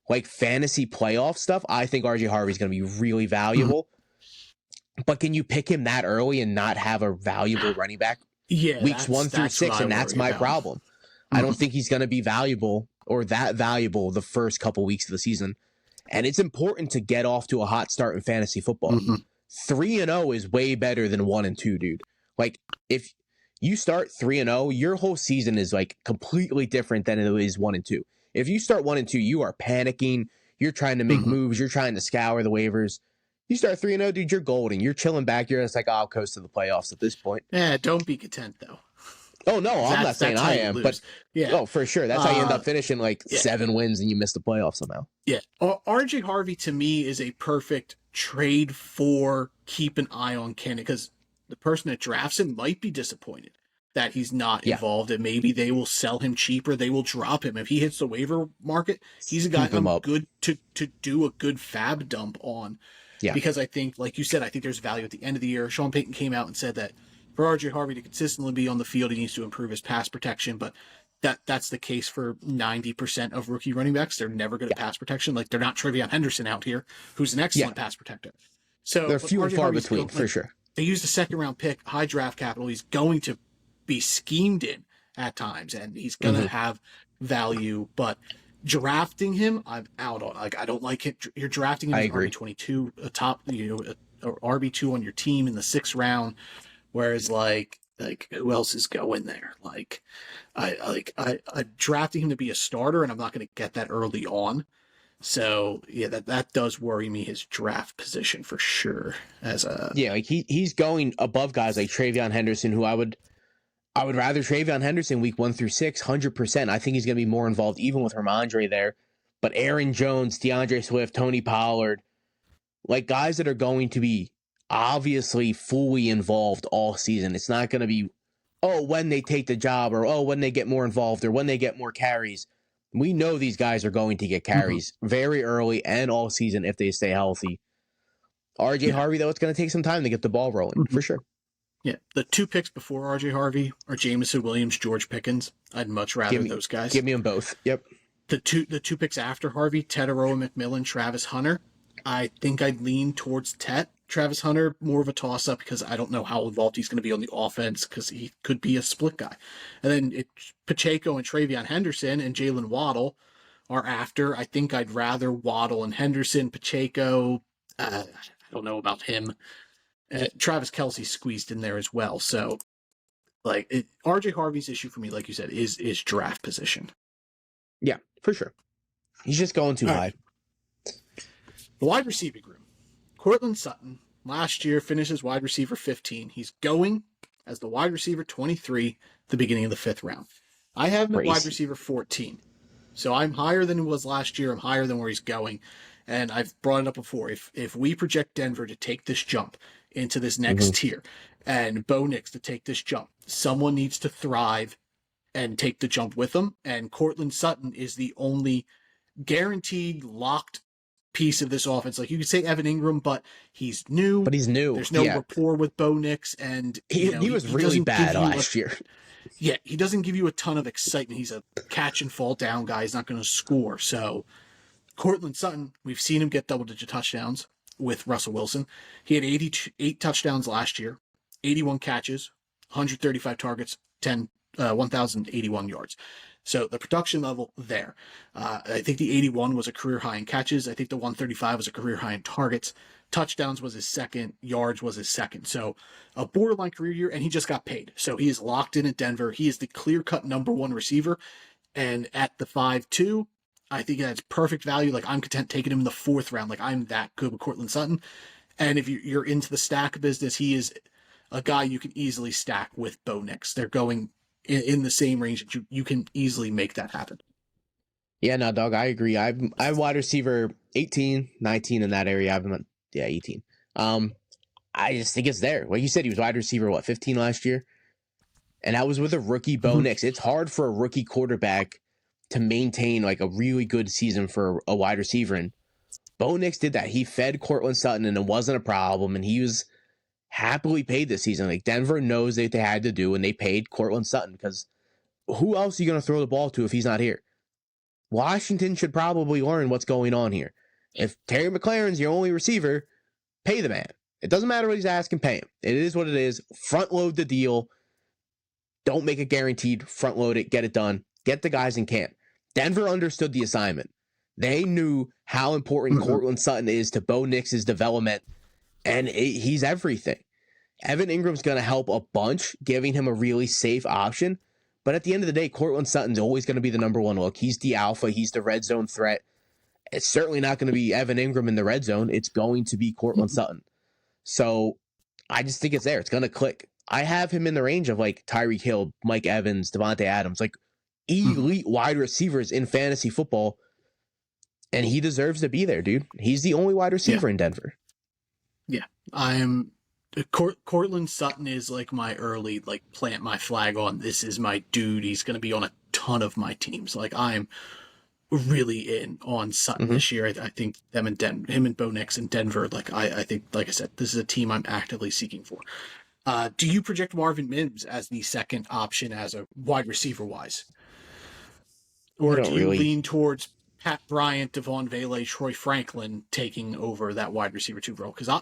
like fantasy playoff stuff. I think RJ Harvey's going to be really valuable. But can you pick him that early and not have a valuable running back? Yeah, weeks 1 through 6, and that's my problem. I don't think he's going to be valuable or that valuable the first couple weeks of the season. And it's important to get off to a hot start in fantasy football. 3-0 is way better than 1-2, dude. Like, if you start 3-0, your whole season is like completely different than it is 1-2. If you start 1-2, you are panicking. You're trying to make moves. You're trying to scour the waivers. You start 3-0, dude, you're golden. You're chilling back. You're just like, oh, I'll coast to the playoffs at this point. Yeah, don't be content, though. Oh, no, I'm not saying I am. But, for sure. That's how you end up finishing like 7 wins and you miss the playoffs somehow. Yeah. RJ Harvey, to me, is a perfect trade for keep an eye on candidate because the person that drafts him might be disappointed that he's not involved, and maybe they will sell him cheaper. They will drop him. If he hits the waiver market, he's a guy I'm good to do a good fab dump on. Yeah. Because I think, like you said, I think there's value at the end of the year. Sean Payton came out and said that for RJ Harvey to consistently be on the field, he needs to improve his pass protection, but that's the case for 90% of rookie running backs. They're never good at pass protection. Like, they're not Trevion Henderson out here, who's an excellent pass protector. So they're few and far between, for sure. They used a second-round pick, high draft capital. He's going to be schemed in at times, and he's going to have value, but drafting him, I'm out on. Like, I don't like it. You're drafting him as RB22, a top, or RB2 on your team in the 6th round, whereas like who else is going there? Like, I'm drafting him to be a starter, and I'm not going to get that early on. So yeah, that does worry me, his draft position for sure. Like he's going above guys like Trevion Henderson, who I would rather Trevion Henderson week 1 through 6, 100%. I think he's going to be more involved even with Ramondre there. But Aaron Jones, DeAndre Swift, Tony Pollard, like guys that are going to be obviously fully involved all season. It's not going to be, when they take the job, or when they get more involved, or when they get more carries. We know these guys are going to get carries very early and all season if they stay healthy. RJ Harvey, though, it's going to take some time to get the ball rolling, for sure. Yeah, the 2 picks before RJ Harvey are Jameson Williams, George Pickens. I'd much rather those guys. Give me them both. Yep. the two picks after Harvey, Teteroa McMillan, Travis Hunter. I think I'd lean towards Travis Hunter, more of a toss-up because I don't know how involved he's going to be on the offense because he could be a split guy. And then Pacheco and Travion Henderson and Jalen Waddle are after. I think I'd rather Waddle and Henderson. Pacheco, I don't know about him. Travis Kelce squeezed in there as well. So, RJ Harvey's issue for me, like you said, is draft position. Yeah, for sure. He's just going too high. The wide receiving room. Courtland Sutton, last year, finished as wide receiver 15. He's going as the wide receiver 23 the beginning of the 5th round. I have him at wide receiver 14. So I'm higher than he was last year. I'm higher than where he's going. And I've brought it up before. If we project Denver to take this jump into this next tier and Bo Nix to take this jump, someone needs to thrive and take the jump with them. And Courtland Sutton is the only guaranteed locked piece of this offense. Like you could say Evan Ingram, but he's new. There's no rapport with Bo Nix, and he was really bad last year. Yeah, he doesn't give you a ton of excitement. He's a catch and fall down guy. He's not going to score. So Courtland Sutton, we've seen him get double-digit touchdowns with Russell Wilson. He had 88 touchdowns last year, 81 catches, 135 targets, 1,081 yards. So the production level there. I think the 81 was a career high in catches. I think the 135 was a career high in targets. Touchdowns was his second. Yards was his second. So a borderline career year, and he just got paid. So he is locked in at Denver. He is the clear-cut number 1 receiver. And at the 5'2", I think that's perfect value. Like, I'm content taking him in the 4th round. Like, I'm that good with Courtland Sutton. And if you're into the stack business, he is a guy you can easily stack with Bo Nix. They're going in the same range that you can easily make that happen. Yeah, no, dog, I agree. I'm wide receiver 18, 19 in that area. 18. I just think it's there. Like you said, he was wide receiver, 15 last year? And that was with a rookie Bo Nix. It's hard for a rookie quarterback to maintain like a really good season for a wide receiver. And Bo Nix did that. He fed Courtland Sutton and it wasn't a problem. And he was happily paid this season. Like Denver knows that they had to do, and they paid Courtland Sutton because who else are you going to throw the ball to if he's not here? Washington should probably learn what's going on here. If Terry McLaurin's your only receiver, pay the man. It doesn't matter what he's asking, pay him. It is what it is. Front load the deal. Don't make it guaranteed. Front load it. Get it done. Get the guys in camp. Denver understood the assignment. They knew how important Courtland Sutton is to Bo Nix's development, and he's everything. Evan Ingram's going to help a bunch, giving him a really safe option. But at the end of the day, Courtland Sutton's always going to be the number 1 look. He's the alpha. He's the red zone threat. It's certainly not going to be Evan Ingram in the red zone. It's going to be Courtland Sutton. So I just think it's there. It's going to click. I have him in the range of like Tyreek Hill, Mike Evans, Devontae Adams, like elite wide receivers in fantasy football. And he deserves to be there, dude. He's the only wide receiver in Denver. Yeah, Courtland Sutton is like my early, like, plant my flag on. This is my dude. He's going to be on a ton of my teams. Like, I'm really in on Sutton this year. I think him and Bo Nix in Denver. Like, I think, like I said, this is a team I'm actively seeking for. Do you project Marvin Mims as the second option as a wide receiver wise? Or do you lean towards Pat Bryant, Devon Vele, Troy Franklin taking over that wide receiver 2 role? Because I'm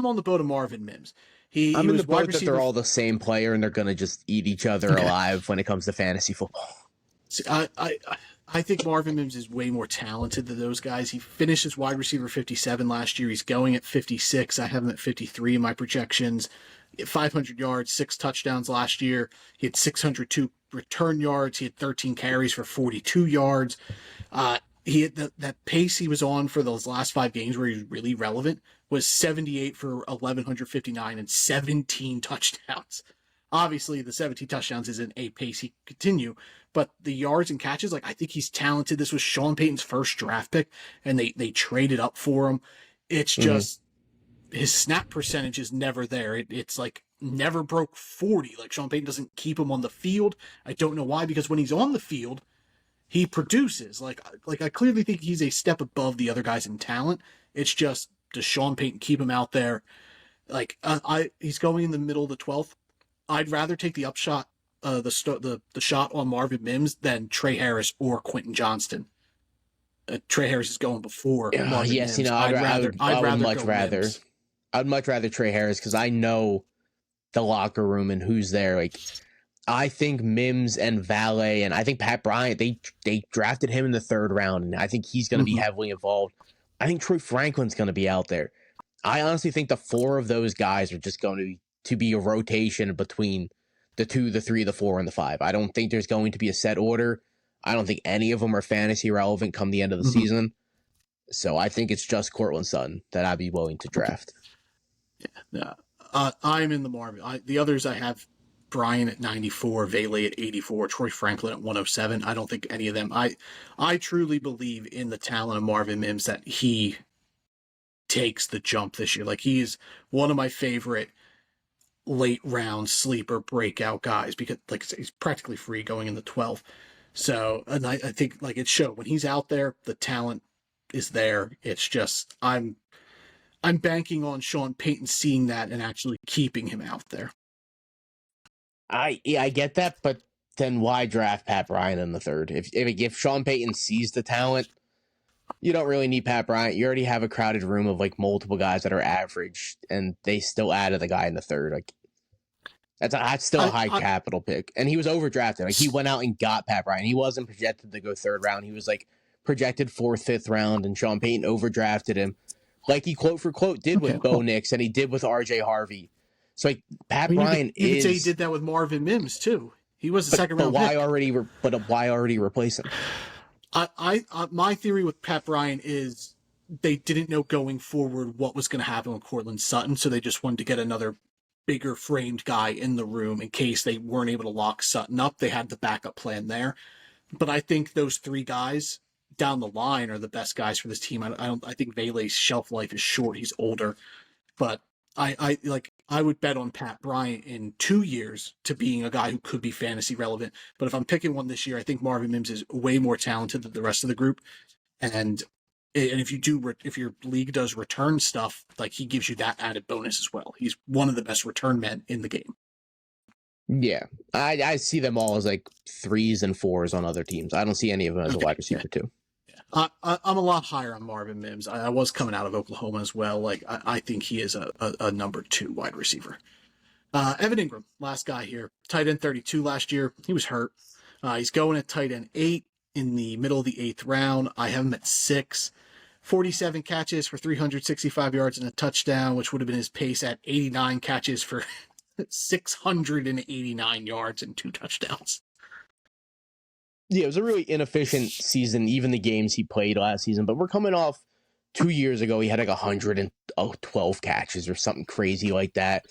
on the boat of Marvin Mims. I'm in the boat that they're all the same player and they're going to just eat each other alive when it comes to fantasy football. See, I think Marvin Mims is way more talented than those guys. He finished as wide receiver 57 last year. He's going at 56. I have him at 53 in my projections. 500 yards, 6 touchdowns last year. He had 602 return yards. He had 13 carries for 42 yards. He had that pace he was on for those last 5 games where he was really relevant was 78 for 1,159 and 17 touchdowns. Obviously, the 17 touchdowns isn't a pace he can continue, but the yards and catches, like, I think he's talented. This was Sean Payton's first draft pick, and they traded up for him. It's just his snap percentage is never there. It's like never broke 40. Like, Sean Payton doesn't keep him on the field. I don't know why, because when he's on the field, he produces. Like I clearly think he's a step above the other guys in talent. It's just, does Sean Payton keep him out there? Like, he's going in the middle of the 12th. I'd rather take the upshot, the shot on Marvin Mims than Trey Harris or Quentin Johnston Trey Harris is going before Marvin Yes, Mims. I would much go rather. Mims. I'd much rather Trey Harris because I know the locker room and who's there. Like, I think Mims and Valet and I think Pat Bryant, they drafted him in the 3rd round, and I think he's going to be heavily involved. I think Troy Franklin's going to be out there. I honestly think the 4 of those guys are just going to be a rotation between the 2, the 3, the 4, and the 5. I don't think there's going to be a set order. I don't think any of them are fantasy relevant come the end of the season. So I think it's just Courtland Sutton that I'd be willing to draft. Yeah. I'm in the Marvin. The others I have Brian at 94, Valet at 84, Troy Franklin at 107. I don't think any of them. I truly believe in the talent of Marvin Mims that he takes the jump this year. Like, he is one of my favorite late round sleeper breakout guys because, like I say, he's practically free going in the 12th. So, and I think like it showed when he's out there, the talent is there. It's just I'm banking on Sean Payton seeing that and actually keeping him out there. I get that, but then why draft Pat Bryant in the 3rd? If Sean Payton sees the talent, you don't really need Pat Bryant. You already have a crowded room of like multiple guys that are average, and they still added the guy in the 3rd. Like, that's still a high capital pick, and he was overdrafted. Like, he went out and got Pat Bryant. He wasn't projected to go 3rd round. He was like projected 4th, 5th round, and Sean Payton overdrafted him, like he quote for quote did with Bo Nix and he did with RJ Harvey. So like Pat Bryant you could say he did that with Marvin Mims too. He was a 2nd round. Why already replace him? I my theory with Pat Bryant is they didn't know going forward what was going to happen with Courtland Sutton, so they just wanted to get another bigger framed guy in the room in case they weren't able to lock Sutton up. They had the backup plan there. But I think those 3 guys down the line are the best guys for this team. I think Valet's shelf life is short. He's older, but I would bet on Pat Bryant in 2 years to being a guy who could be fantasy relevant. But if I'm picking one this year, I think Marvin Mims is way more talented than the rest of the group. And if your league does return stuff, like, he gives you that added bonus as well. He's one of the best return men in the game. Yeah, I see them all as like 3s and 4s on other teams. I don't see any of them as a wide receiver too. I'm a lot higher on Marvin Mims. I was coming out of Oklahoma as well. Like, I think he is a number 2 wide receiver. Evan Ingram, last guy here, tight end 32 last year. He was hurt. He's going at tight end 8 in the middle of the 8th round. I have him at 6. 47 catches for 365 yards and a touchdown, which would have been his pace at 89 catches for 689 yards and 2 touchdowns. Yeah, it was a really inefficient season, even the games he played last season. But we're coming off 2 years ago. He had like 112 catches or something crazy like that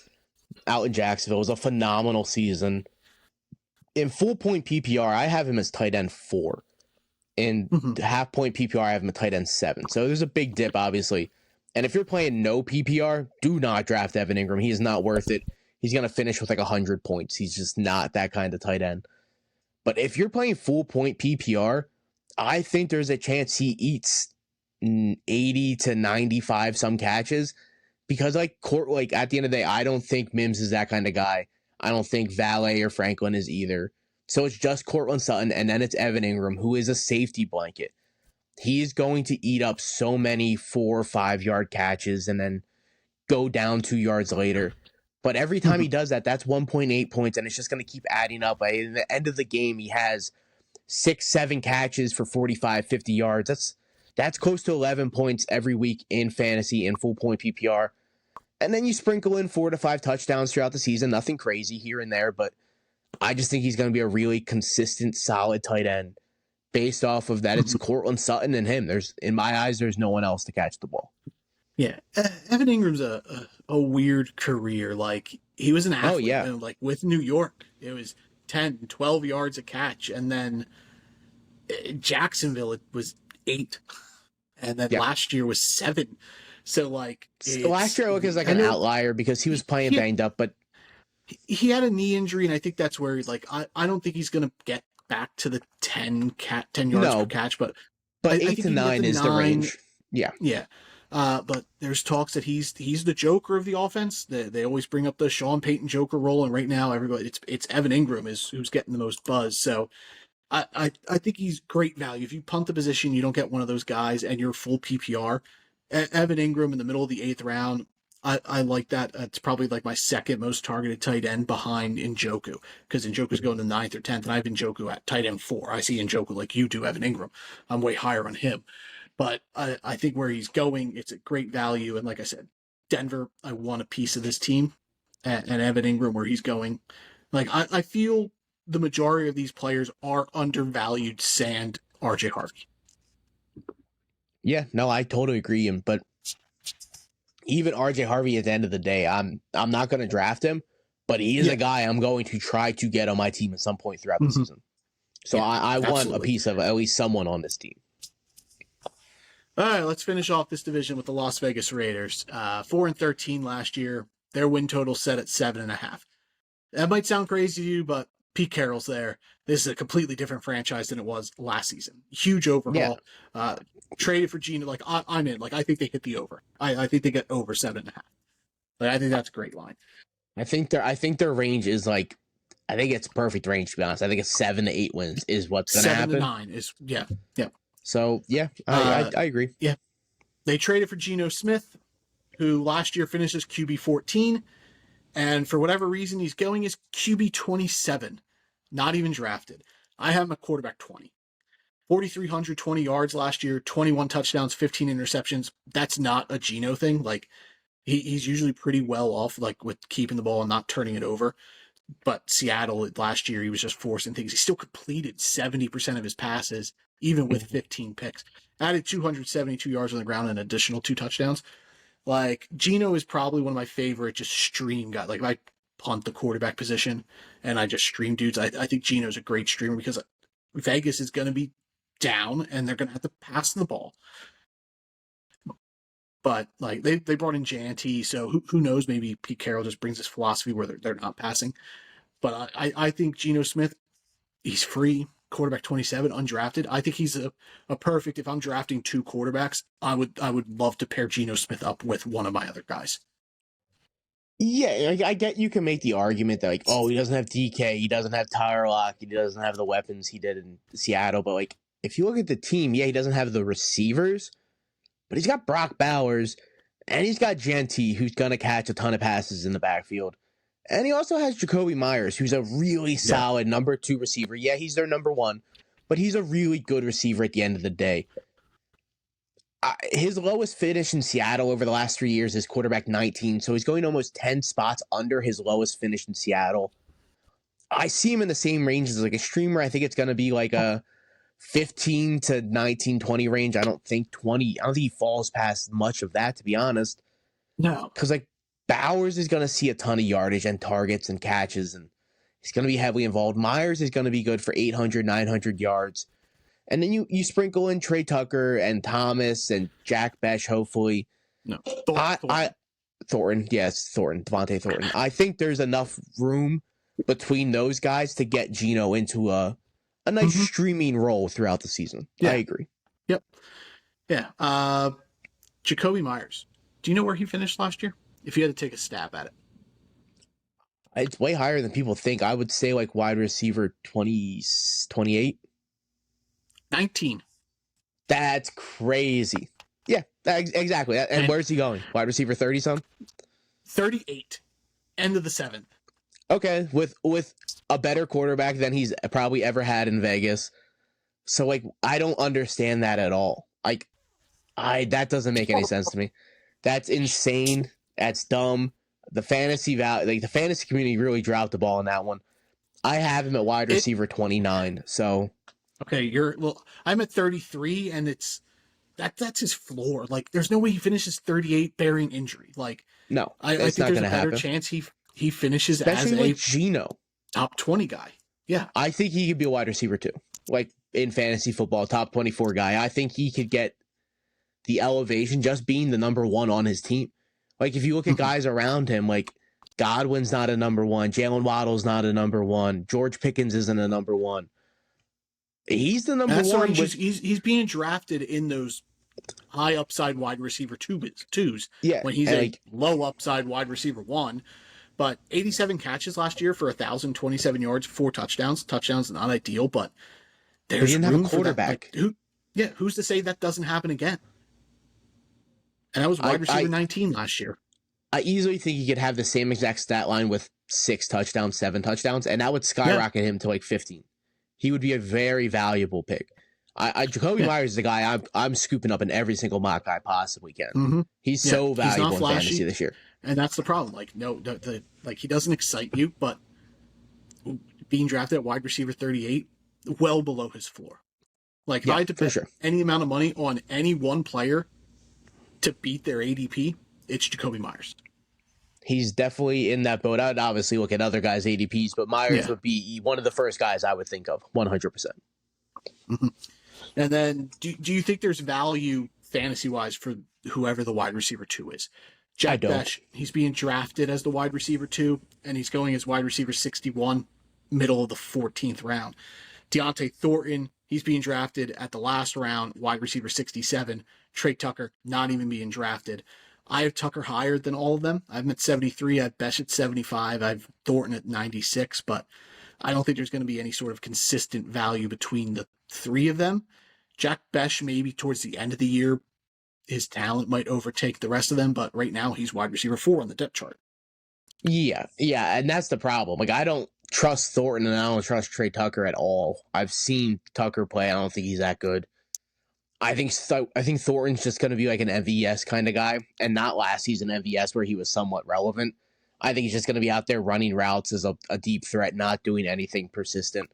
out in Jacksonville. It was a phenomenal season. In full point PPR, I have him as tight end 4. In half point PPR, I have him at tight end 7. So there's a big dip, obviously. And if you're playing no PPR, do not draft Evan Ingram. He is not worth it. He's going to finish with like 100 points. He's just not that kind of tight end. But if you're playing full point PPR, I think there's a chance he eats 80 to 95 some catches because like at the end of the day, I don't think Mims is that kind of guy. I don't think Valet or Franklin is either. So it's just Courtland Sutton, and then it's Evan Ingram, who is a safety blanket. He's going to eat up so many 4 or 5 yard catches and then go down 2 yards later. But every time he does that, that's 1.8 points, and it's just going to keep adding up. At the end of the game, he has 6, 7 catches for 45, 50 yards. That's close to 11 points every week in fantasy in full point PPR. And then you sprinkle in 4 to 5 touchdowns throughout the season. Nothing crazy here and there, but I just think he's going to be a really consistent, solid tight end based off of that. It's Courtland Sutton and him. In my eyes, there's no one else to catch the ball. Yeah, Evan Ingram's a weird career. Like, he was an athlete. Oh, yeah. And, like, with New York, it was 10, 12 yards a catch. And then Jacksonville, it was 8. And then last year was 7. So, like... last year I look as like an outlier because he was playing banged up, but... He had a knee injury, and I think that's where, like, I don't think he's going to get back to the 10 yards per catch, but 8 to 9 is the range. Yeah. Yeah. But there's talks that he's the Joker of the offense. They always bring up the Sean Payton Joker role, and right now everybody it's Evan Ingram who's getting the most buzz. So I think he's great value. If you punt the position, you don't get one of those guys, and you're full PPR. Evan Ingram in the middle of the 8th round, I like that. It's probably like my second most targeted tight end behind Njoku, because Njoku's going to 9th or 10th, and I have Njoku at tight end 4. I see Njoku like you do, Evan Ingram. I'm way higher on him. But I think where he's going, it's a great value. And like I said, Denver, I want a piece of this team. And Evan Ingram, where he's going. Like, I feel the majority of these players are undervalued sand RJ Harvey. Yeah, no, I totally agree. But even RJ Harvey at the end of the day, I'm not going to draft him, but he is a guy I'm going to try to get on my team at some point throughout the season. So I want a piece of at least someone on this team. All right, let's finish off this division with the Las Vegas Raiders. 4-13 last year. Their win total set at 7.5. That might sound crazy to you, but Pete Carroll's there. This is a completely different franchise than it was last season. Huge overhaul. Yeah. Traded for Geno. Like, I'm in. Like, I think they hit the over. I think they get over 7.5. Like, I think that's a great line. I think their range is like, I think it's perfect range, to be honest. I think it's 7 to 8 wins is what's going to happen. 7 to 9 is, yeah. So, yeah, I agree. Yeah. They traded for Geno Smith, who last year finished as QB 14. And for whatever reason, he's going as QB 27. Not even drafted. I have him at quarterback 20. 4,320 yards last year, 21 touchdowns, 15 interceptions. That's not a Geno thing. Like, he's usually pretty well off, like, with keeping the ball and not turning it over. But Seattle last year, he was just forcing things. He still completed 70% of his passes, even with 15 picks. Added 272 yards on the ground and an additional 2 touchdowns. Like, Geno is probably one of my favorite just stream guys. Like, if I punt the quarterback position and I just stream dudes, I think Geno's a great streamer because Vegas is going to be down and they're going to have to pass the ball. But, like, they brought in JNT, so who knows? Maybe Pete Carroll just brings this philosophy where they're not passing. But I think Geno Smith, he's free, quarterback 27, undrafted. I think he's a perfect, if I'm drafting 2 quarterbacks, I would love to pair Geno Smith up with one of my other guys. Yeah, I get you can make the argument that, like, oh, he doesn't have DK, he doesn't have Tyler Lock, he doesn't have the weapons he did in Seattle. But, like, if you look at the team, yeah, he doesn't have the receivers, but he's got Brock Bowers, and he's got JNT, who's going to catch a ton of passes in the backfield. And he also has Jacoby Myers, who's a really solid number 2 receiver. Yeah, he's their number 1, but he's a really good receiver at the end of the day. His lowest finish in Seattle over the last 3 years is quarterback 19, so he's going almost 10 spots under his lowest finish in Seattle. I see him in the same range as like a streamer. I think it's going to be like a 15 to 19, 20 range. I don't think he falls past much of that, to be honest. No. Because, like, Bowers is going to see a ton of yardage and targets and catches, and he's going to be heavily involved. Myers is going to be good for 800, 900 yards. And then you sprinkle in Trey Tucker and Thomas and Jack Besh, hopefully. No. Thornton. Yes, Thornton. Devontae Thornton. I think there's enough room between those guys to get Geno into a nice streaming role throughout the season. Yeah. I agree. Yep. Yeah. Jacoby Myers. Do you know where he finished last year? If you had to take a stab at it. It's way higher than people think. I would say like wide receiver 28. 19. That's crazy. Yeah, exactly. And where's he going? Wide receiver 30-some? 38. End of the 7th. Okay, with a better quarterback than he's probably ever had in Vegas. So, like, I don't understand that at all. Like, that doesn't make any sense to me. That's insane. That's dumb. The fantasy community really dropped the ball on that one. I have him at wide receiver 29. So, okay, I'm at 33, and that's his floor. Like, there's no way he finishes 38 bearing injury. Like, no, I think there's a better chance he finishes especially as a Geno top 20 guy. Yeah, I think he could be a wide receiver too. Like in fantasy football, top 24 guy. I think he could get the elevation just being the number 1 on his team. Like, if you look at guys around him, like Godwin's not a number 1, Jalen Waddle's not a number 1, George Pickens isn't a number 1. He's the number 1. He's being drafted in those high upside wide receiver twos. Yeah, when he's a low upside wide receiver 1. But 87 catches last year for 1,027 yards, 4 touchdowns. Touchdowns not ideal, but there's didn't have room a for that. quarterback. Who's to say that doesn't happen again? And that was wide receiver 19 last year. I easily think he could have the same exact stat line with 6 touchdowns, 7 touchdowns, and that would skyrocket him to like 15. He would be a very valuable pick. Jacoby Myers is the guy I'm scooping up in every single mock I possibly can. Mm-hmm. He's so valuable in fantasy this year. And that's the problem. Like, like he doesn't excite you, but being drafted at wide receiver 38, well below his floor. Like, if I had to bet any amount of money on any one player to beat their ADP, it's Jacoby Myers. He's definitely in that boat. I'd obviously look at other guys' ADPs, but Myers would be one of the first guys I would think of, 100%. Mm-hmm. And then, do you think there's value fantasy-wise for whoever the wide receiver 2 is? Jack Besh, he's being drafted as the wide receiver 2, and he's going as wide receiver 61, middle of the 14th round. Deontay Thornton, he's being drafted at the last round, wide receiver 67. Trey Tucker, not even being drafted. I have Tucker higher than all of them. I have him at 73. I have Besh at 75. I have Thornton at 96, but I don't think there's going to be any sort of consistent value between the 3 of them. Jack Besh, maybe towards the end of the year, his talent might overtake the rest of them, but right now he's wide receiver 4 on the depth chart. Yeah, and that's the problem. Like, I don't trust Thornton, and I don't trust Trey Tucker at all. I've seen Tucker play. I don't think he's that good. I think Thornton's just going to be like an MVS kind of guy, and not last season MVS where he was somewhat relevant. I think he's just going to be out there running routes as a deep threat, not doing anything persistent.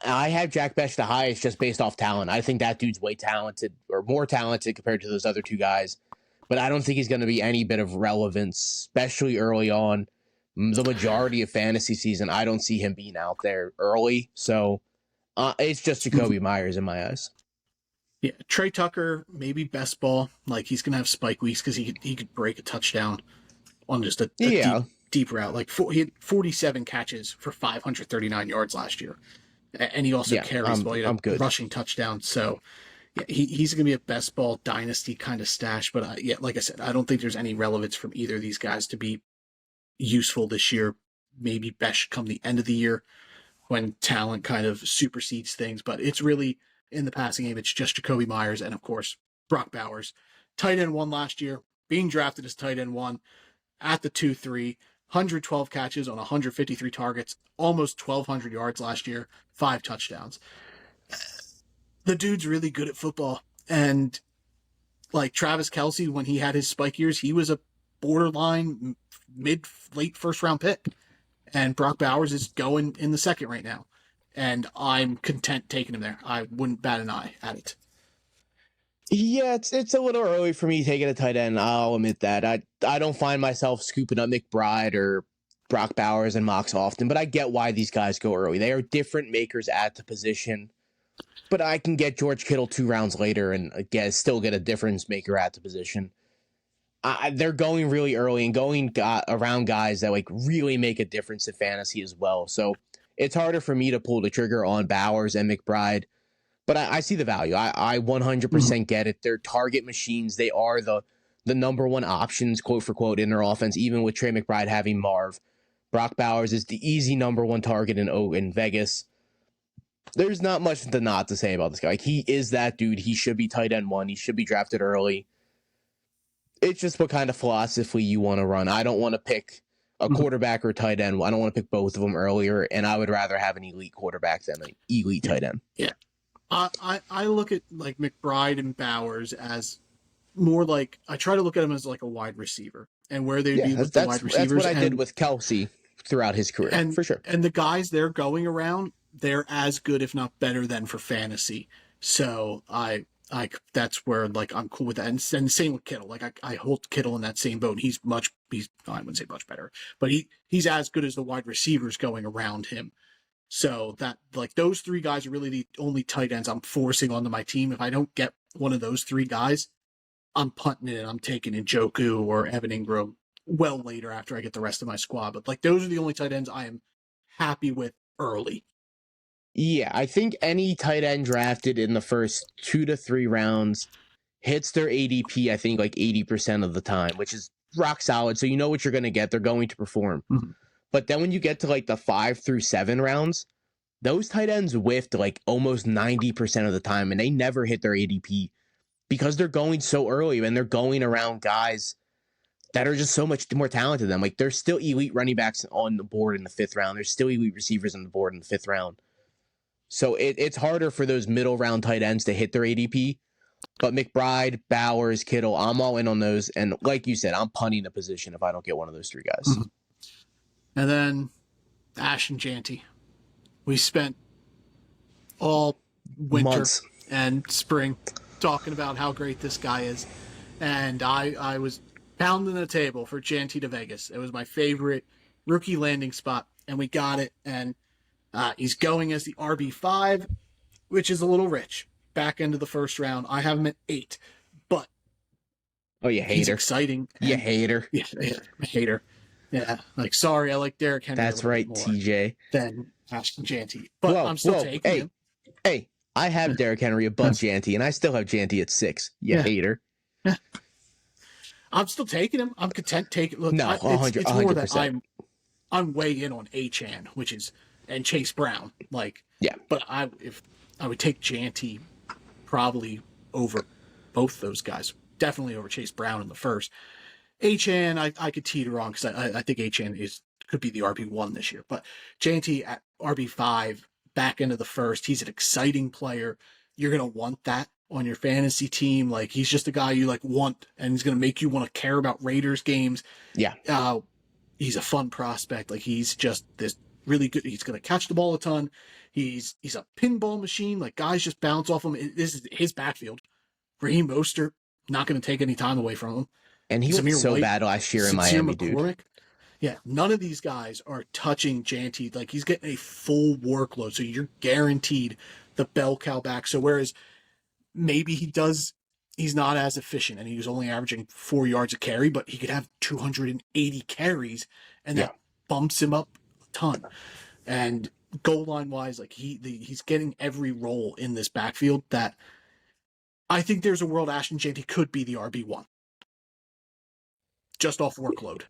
I have Jack Besh the highest just based off talent. I think that dude's way talented, or more talented compared to those other 2 guys. But I don't think he's going to be any bit of relevance, especially early on. The majority of fantasy season, I don't see him being out there early. So it's just Jacoby Myers in my eyes. Yeah, Trey Tucker, maybe best ball. Like, he's going to have spike weeks because he could break a touchdown on just a deep route. Like, he had 47 catches for 539 yards last year. And he also carries the rushing touchdown. So, yeah, he's going to be a best ball dynasty kind of stash. But, like I said, I don't think there's any relevance from either of these guys to be useful this year. Maybe Besh come the end of the year when talent kind of supersedes things. But it's really, in the passing game, it's just Jacoby Myers and, of course, Brock Bowers. Tight end 1 last year, being drafted as tight end 1 at the 2-3. 112 catches on 153 targets, almost 1,200 yards last year, 5 touchdowns. The dude's really good at football. And like Travis Kelce, when he had his spike years, he was a borderline late first round pick. And Brock Bowers is going in the 2nd right now. And I'm content taking him there. I wouldn't bat an eye at it. Yeah, it's a little early for me taking a tight end. I'll admit that. I don't find myself scooping up McBride or Brock Bowers and mocks often, but I get why these guys go early. They are different makers at the position, but I can get George Kittle 2 rounds later and still get a difference maker at the position. They're going really early and going around guys that like really make a difference in fantasy as well. So it's harder for me to pull the trigger on Bowers and McBride. But I see the value. I 100% get it. They're target machines. They are the number 1 options, quote for quote, in their offense, even with Trey McBride having Marv. Brock Bowers is the easy number 1 target in Vegas. There's not much to say about this guy. Like, he is that dude. He should be tight end 1. He should be drafted early. It's just what kind of philosophy you want to run. I don't want to pick a quarterback or tight end. I don't want to pick both of them earlier, and I would rather have an elite quarterback than an elite tight end. Yeah. I look at like McBride and Bowers as more like, I try to look at them as like a wide receiver and where they'd be with the wide receivers. That's what I did with Kelce throughout his career, and, for sure. And the guys they're going around, they're as good, if not better than for fantasy. So that's where like I'm cool with that. And same with Kittle. Like I hold Kittle in that same boat. He's I wouldn't say much better, but he's as good as the wide receivers going around him. So that, like, those 3 guys are really the only tight ends I'm forcing onto my team. If I don't get one of those 3 guys, I'm punting it and I'm taking Njoku or Evan Ingram well later after I get the rest of my squad. But like, those are the only tight ends I am happy with early. Yeah, I think any tight end drafted in the first 2 to 3 rounds hits their ADP, I think, like 80% of the time, which is rock solid. So you know what you're going to get. They're going to perform. Mm-hmm. But then when you get to like the 5 through 7 rounds, those tight ends whiffed like almost 90% of the time, and they never hit their ADP because they're going so early and they're going around guys that are just so much more talented than them. Like, there's still elite running backs on the board in the 5th round. There's still elite receivers on the board in the 5th round. So it's harder for those middle round tight ends to hit their ADP. But McBride, Bowers, Kittle, I'm all in on those. And like you said, I'm punting a position if I don't get one of those 3 guys. Mm-hmm. And then Ashton Jeanty. We spent all winter Months and spring talking about how great this guy is. And I was pounding the table for Jeanty to Vegas. It was my favorite rookie landing spot, and we got it. And he's going as the RB5, which is a little rich. Back end of the 1st round. I have him at 8, but you hater. He's exciting. You hater. Yeah, hater. Yeah, like, sorry, I like Derrick Henry. That's right, TJ. Than Ashton Jeanty, but I'm still taking him. Hey, I have Derrick Henry above Jeanty, and I still have Jeanty at 6. Hater. I'm still taking him. I'm content taking. Look, no, 100%. It's more that I'm way in on Achane, and Chase Brown. Like, yeah, but I would take Jeanty probably over both those guys. Definitely over Chase Brown in the 1st. Achane, I could teeter on because I think Achane could be the RB1 this year. But Jeanty at RB5, back end of the 1st, he's an exciting player. You're going to want that on your fantasy team. Like, he's just a guy you like want, and he's going to make you want to care about Raiders games. Yeah. He's a fun prospect. Like, he's just this really good. He's going to catch the ball a ton. He's a pinball machine. Like, guys just bounce off him. This is his backfield. Raheem Mostert, not going to take any time away from him. And he was so bad last year in Miami, dude. Yeah, none of these guys are touching Jeanty. Like, he's getting a full workload, so you're guaranteed the bell cow back. So whereas maybe he's not as efficient, and he was only averaging 4 yards a carry, but he could have 280 carries, and that bumps him up a ton. And goal line wise, like, he's getting every role in this backfield that I think there's a world Ashton Jeanty could be the RB1. Just off workload.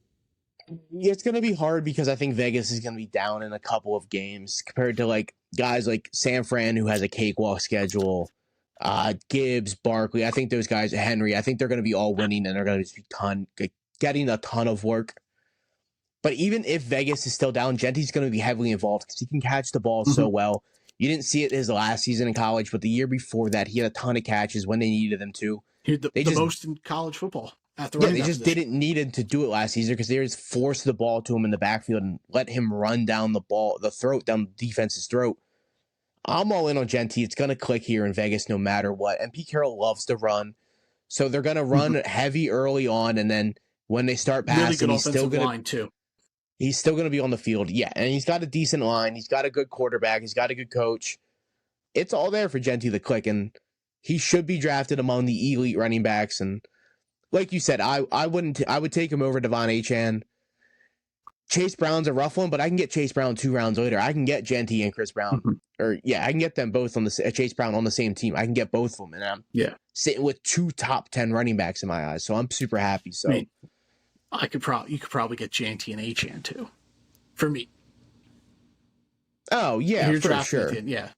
It's going to be hard because I think Vegas is going to be down in a couple of games compared to like guys like San Fran, who has a cakewalk schedule, Gibbs, Barkley. I think those guys, Henry, I think they're going to be all winning, and they're going to be getting a ton of work. But even if Vegas is still down, Jeanty's going to be heavily involved because he can catch the ball so well. You didn't see it his last season in college, but the year before that, he had a ton of catches when they needed them to. He had the most in college football. They just didn't need him to do it last season because they just forced the ball to him in the backfield and let him run down down the defense's throat. I'm all in on Jeanty. It's going to click here in Vegas no matter what. And Pete Carroll loves to run. So they're going to run heavy early on, and then when they start passing, really he's still going to be on the field. Yeah, and he's got a decent line. He's got a good quarterback. He's got a good coach. It's all there for Jeanty to click, and he should be drafted among the elite running backs. And like you said, I would take him over Devon Achane. Chase Brown's a rough one, but I can get Chase Brown 2 rounds later. I can get Jeanty and Chris Brown. I can get them both on Chase Brown on the same team. I can get both of them, and I'm sitting with 2 top 10 running backs in my eyes. So I'm super happy. So you could probably get Jeanty and Achane too, for me. Oh yeah, for sure. Yeah.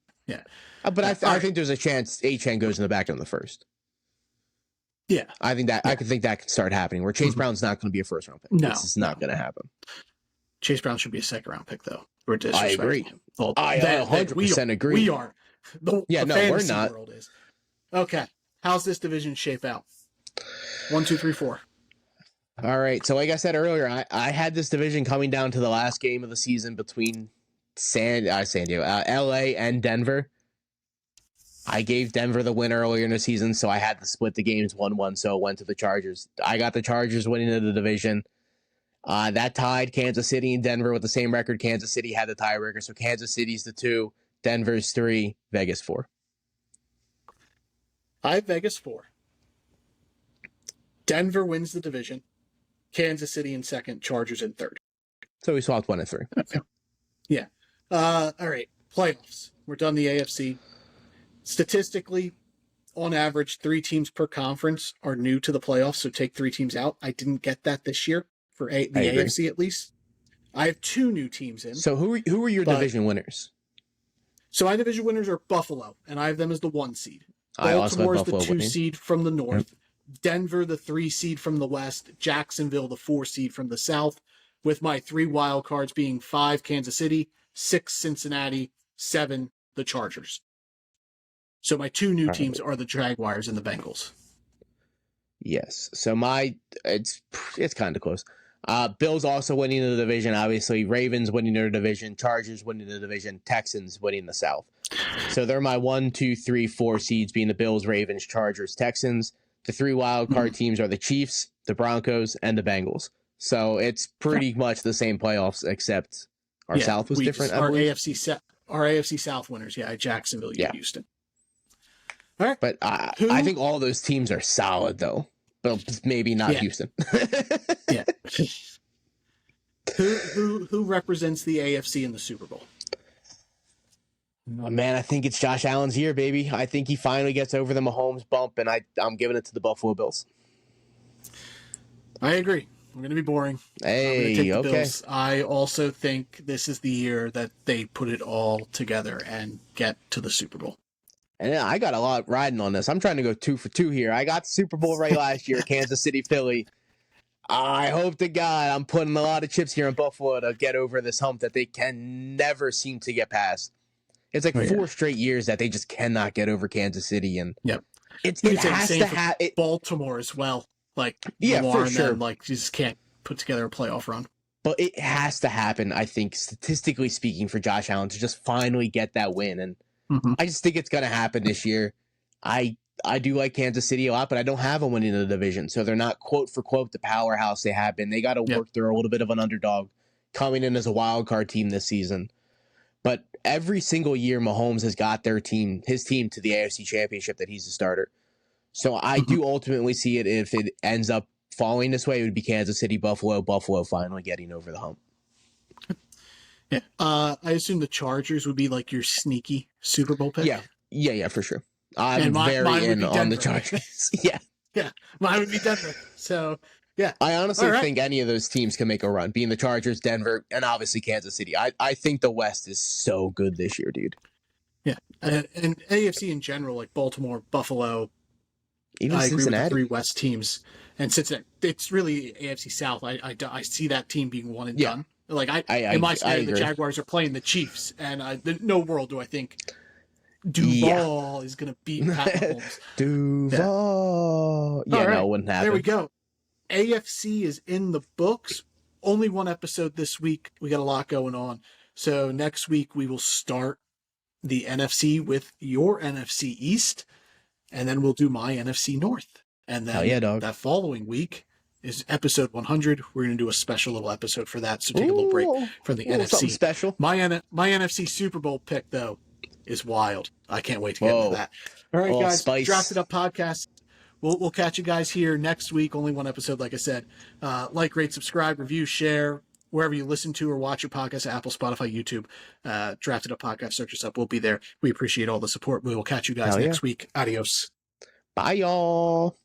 But I think there's a chance Achane goes in the back end of the 1st. Yeah, I think that I could could start happening. Where Chase Brown's not going to be a 1st round pick. No, this is not going to happen. Chase Brown should be a 2nd round pick, though. I agree. I 100% agree. We are. We're not. World is. Okay, how's this division shape out? 1, 2, 3, 4. All right. So, like I said earlier, I had this division coming down to the last game of the season between LA and Denver. I gave Denver the win earlier in the season, so I had to split the games 1-1, so it went to the Chargers. I got the Chargers winning the division. That tied Kansas City and Denver with the same record. Kansas City had the tiebreaker, so Kansas City's the 2, Denver's 3, Vegas 4. I have Vegas 4. Denver wins the division. Kansas City in 2nd, Chargers in 3rd. So we swapped 1 and 3. Yeah. All right. Playoffs. We're done the AFC. Statistically, on average, 3 teams per conference are new to the playoffs, so take 3 teams out. I didn't get that this year for the AFC at least. I have 2 new teams in. So who were your division winners? So my division winners are Buffalo, and I have them as the 1 seed. I also have Baltimore is the Buffalo 2 winning. seed from the north. Yep. Denver, the 3 seed from the west. Jacksonville, the 4 seed from the south. With my 3 wild cards being 5 Kansas City, 6 Cincinnati, 7 the Chargers. So my 2 new teams are the Jaguars and the Bengals. Yes. So it's kind of close. Bills also winning the division, obviously. Ravens winning their division. Chargers winning the division. Texans winning the South. So they're my 1, 2, 3, 4 seeds being the Bills, Ravens, Chargers, Texans. The 3 wild card teams are the Chiefs, the Broncos, and the Bengals. So it's pretty much the same playoffs, except our South was different. Our AFC South winners, Jacksonville, Houston. All right, but I think all those teams are solid, though. But maybe not Houston. Yeah. Who represents the AFC in the Super Bowl? Oh, man, I think it's Josh Allen's year, baby. I think he finally gets over the Mahomes bump, and I'm giving it to the Buffalo Bills. I agree. I'm going to be boring. Hey, okay. Bills. I also think this is the year that they put it all together and get to the Super Bowl. And I got a lot riding on this. I'm trying to go 2 for 2 here. I got the Super Bowl right last year, Kansas City, Philly. I hope to God I'm putting a lot of chips here in Buffalo to get over this hump that they can never seem to get past. It's like 4 straight years that they just cannot get over Kansas City, and it has to happen. Baltimore as well, like for sure. Them, like you just can't put together a playoff run. But it has to happen, I think, statistically speaking, for Josh Allen to just finally get that win, and I just think it's going to happen this year. I do like Kansas City a lot, but I don't have them winning the division, so they're not quote for quote the powerhouse they have been. They got to work through a little bit of an underdog, coming in as a wild card team this season. But every single year, Mahomes has got his team to the AFC Championship that he's the starter. So I do ultimately see it, if it ends up falling this way, it would be Kansas City, Buffalo finally getting over the hump. Yeah. I assume the Chargers would be like your sneaky Super Bowl pick. Yeah, for sure. I'm very in on the Chargers. Yeah, mine would be Denver. So, yeah. I honestly think any of those teams can make a run, being the Chargers, Denver, and obviously Kansas City. I think the West is so good this year, dude. Yeah, and AFC in general, like Baltimore, Buffalo, even I Cincinnati. agree with the 3 West teams. And Cincinnati, it's really AFC South. I see that team being one and done. Like in my scenario, the Jaguars are playing the Chiefs, and in no world do I think Duval is going to beat Pat Mahomes. Duval. Yeah, no, it wouldn't happen. There we go. AFC is in the books. Only 1 episode this week. We got a lot going on. So next week we will start the NFC with your NFC East, and then we'll do my NFC North. And then that following week is episode 100. We're going to do a special little episode for that. So take a little break from the NFC. Special. My NFC Super Bowl pick, though, is wild. I can't wait to get into that. All right, guys. Spice. Drafted Up Podcast. We'll catch you guys here next week. Only 1 episode, like I said. Like, rate, subscribe, review, share, wherever you listen to or watch your podcast, Apple, Spotify, YouTube. Drafted Up Podcast. Search us up. We'll be there. We appreciate all the support. We will catch you guys next week. Adios. Bye, y'all.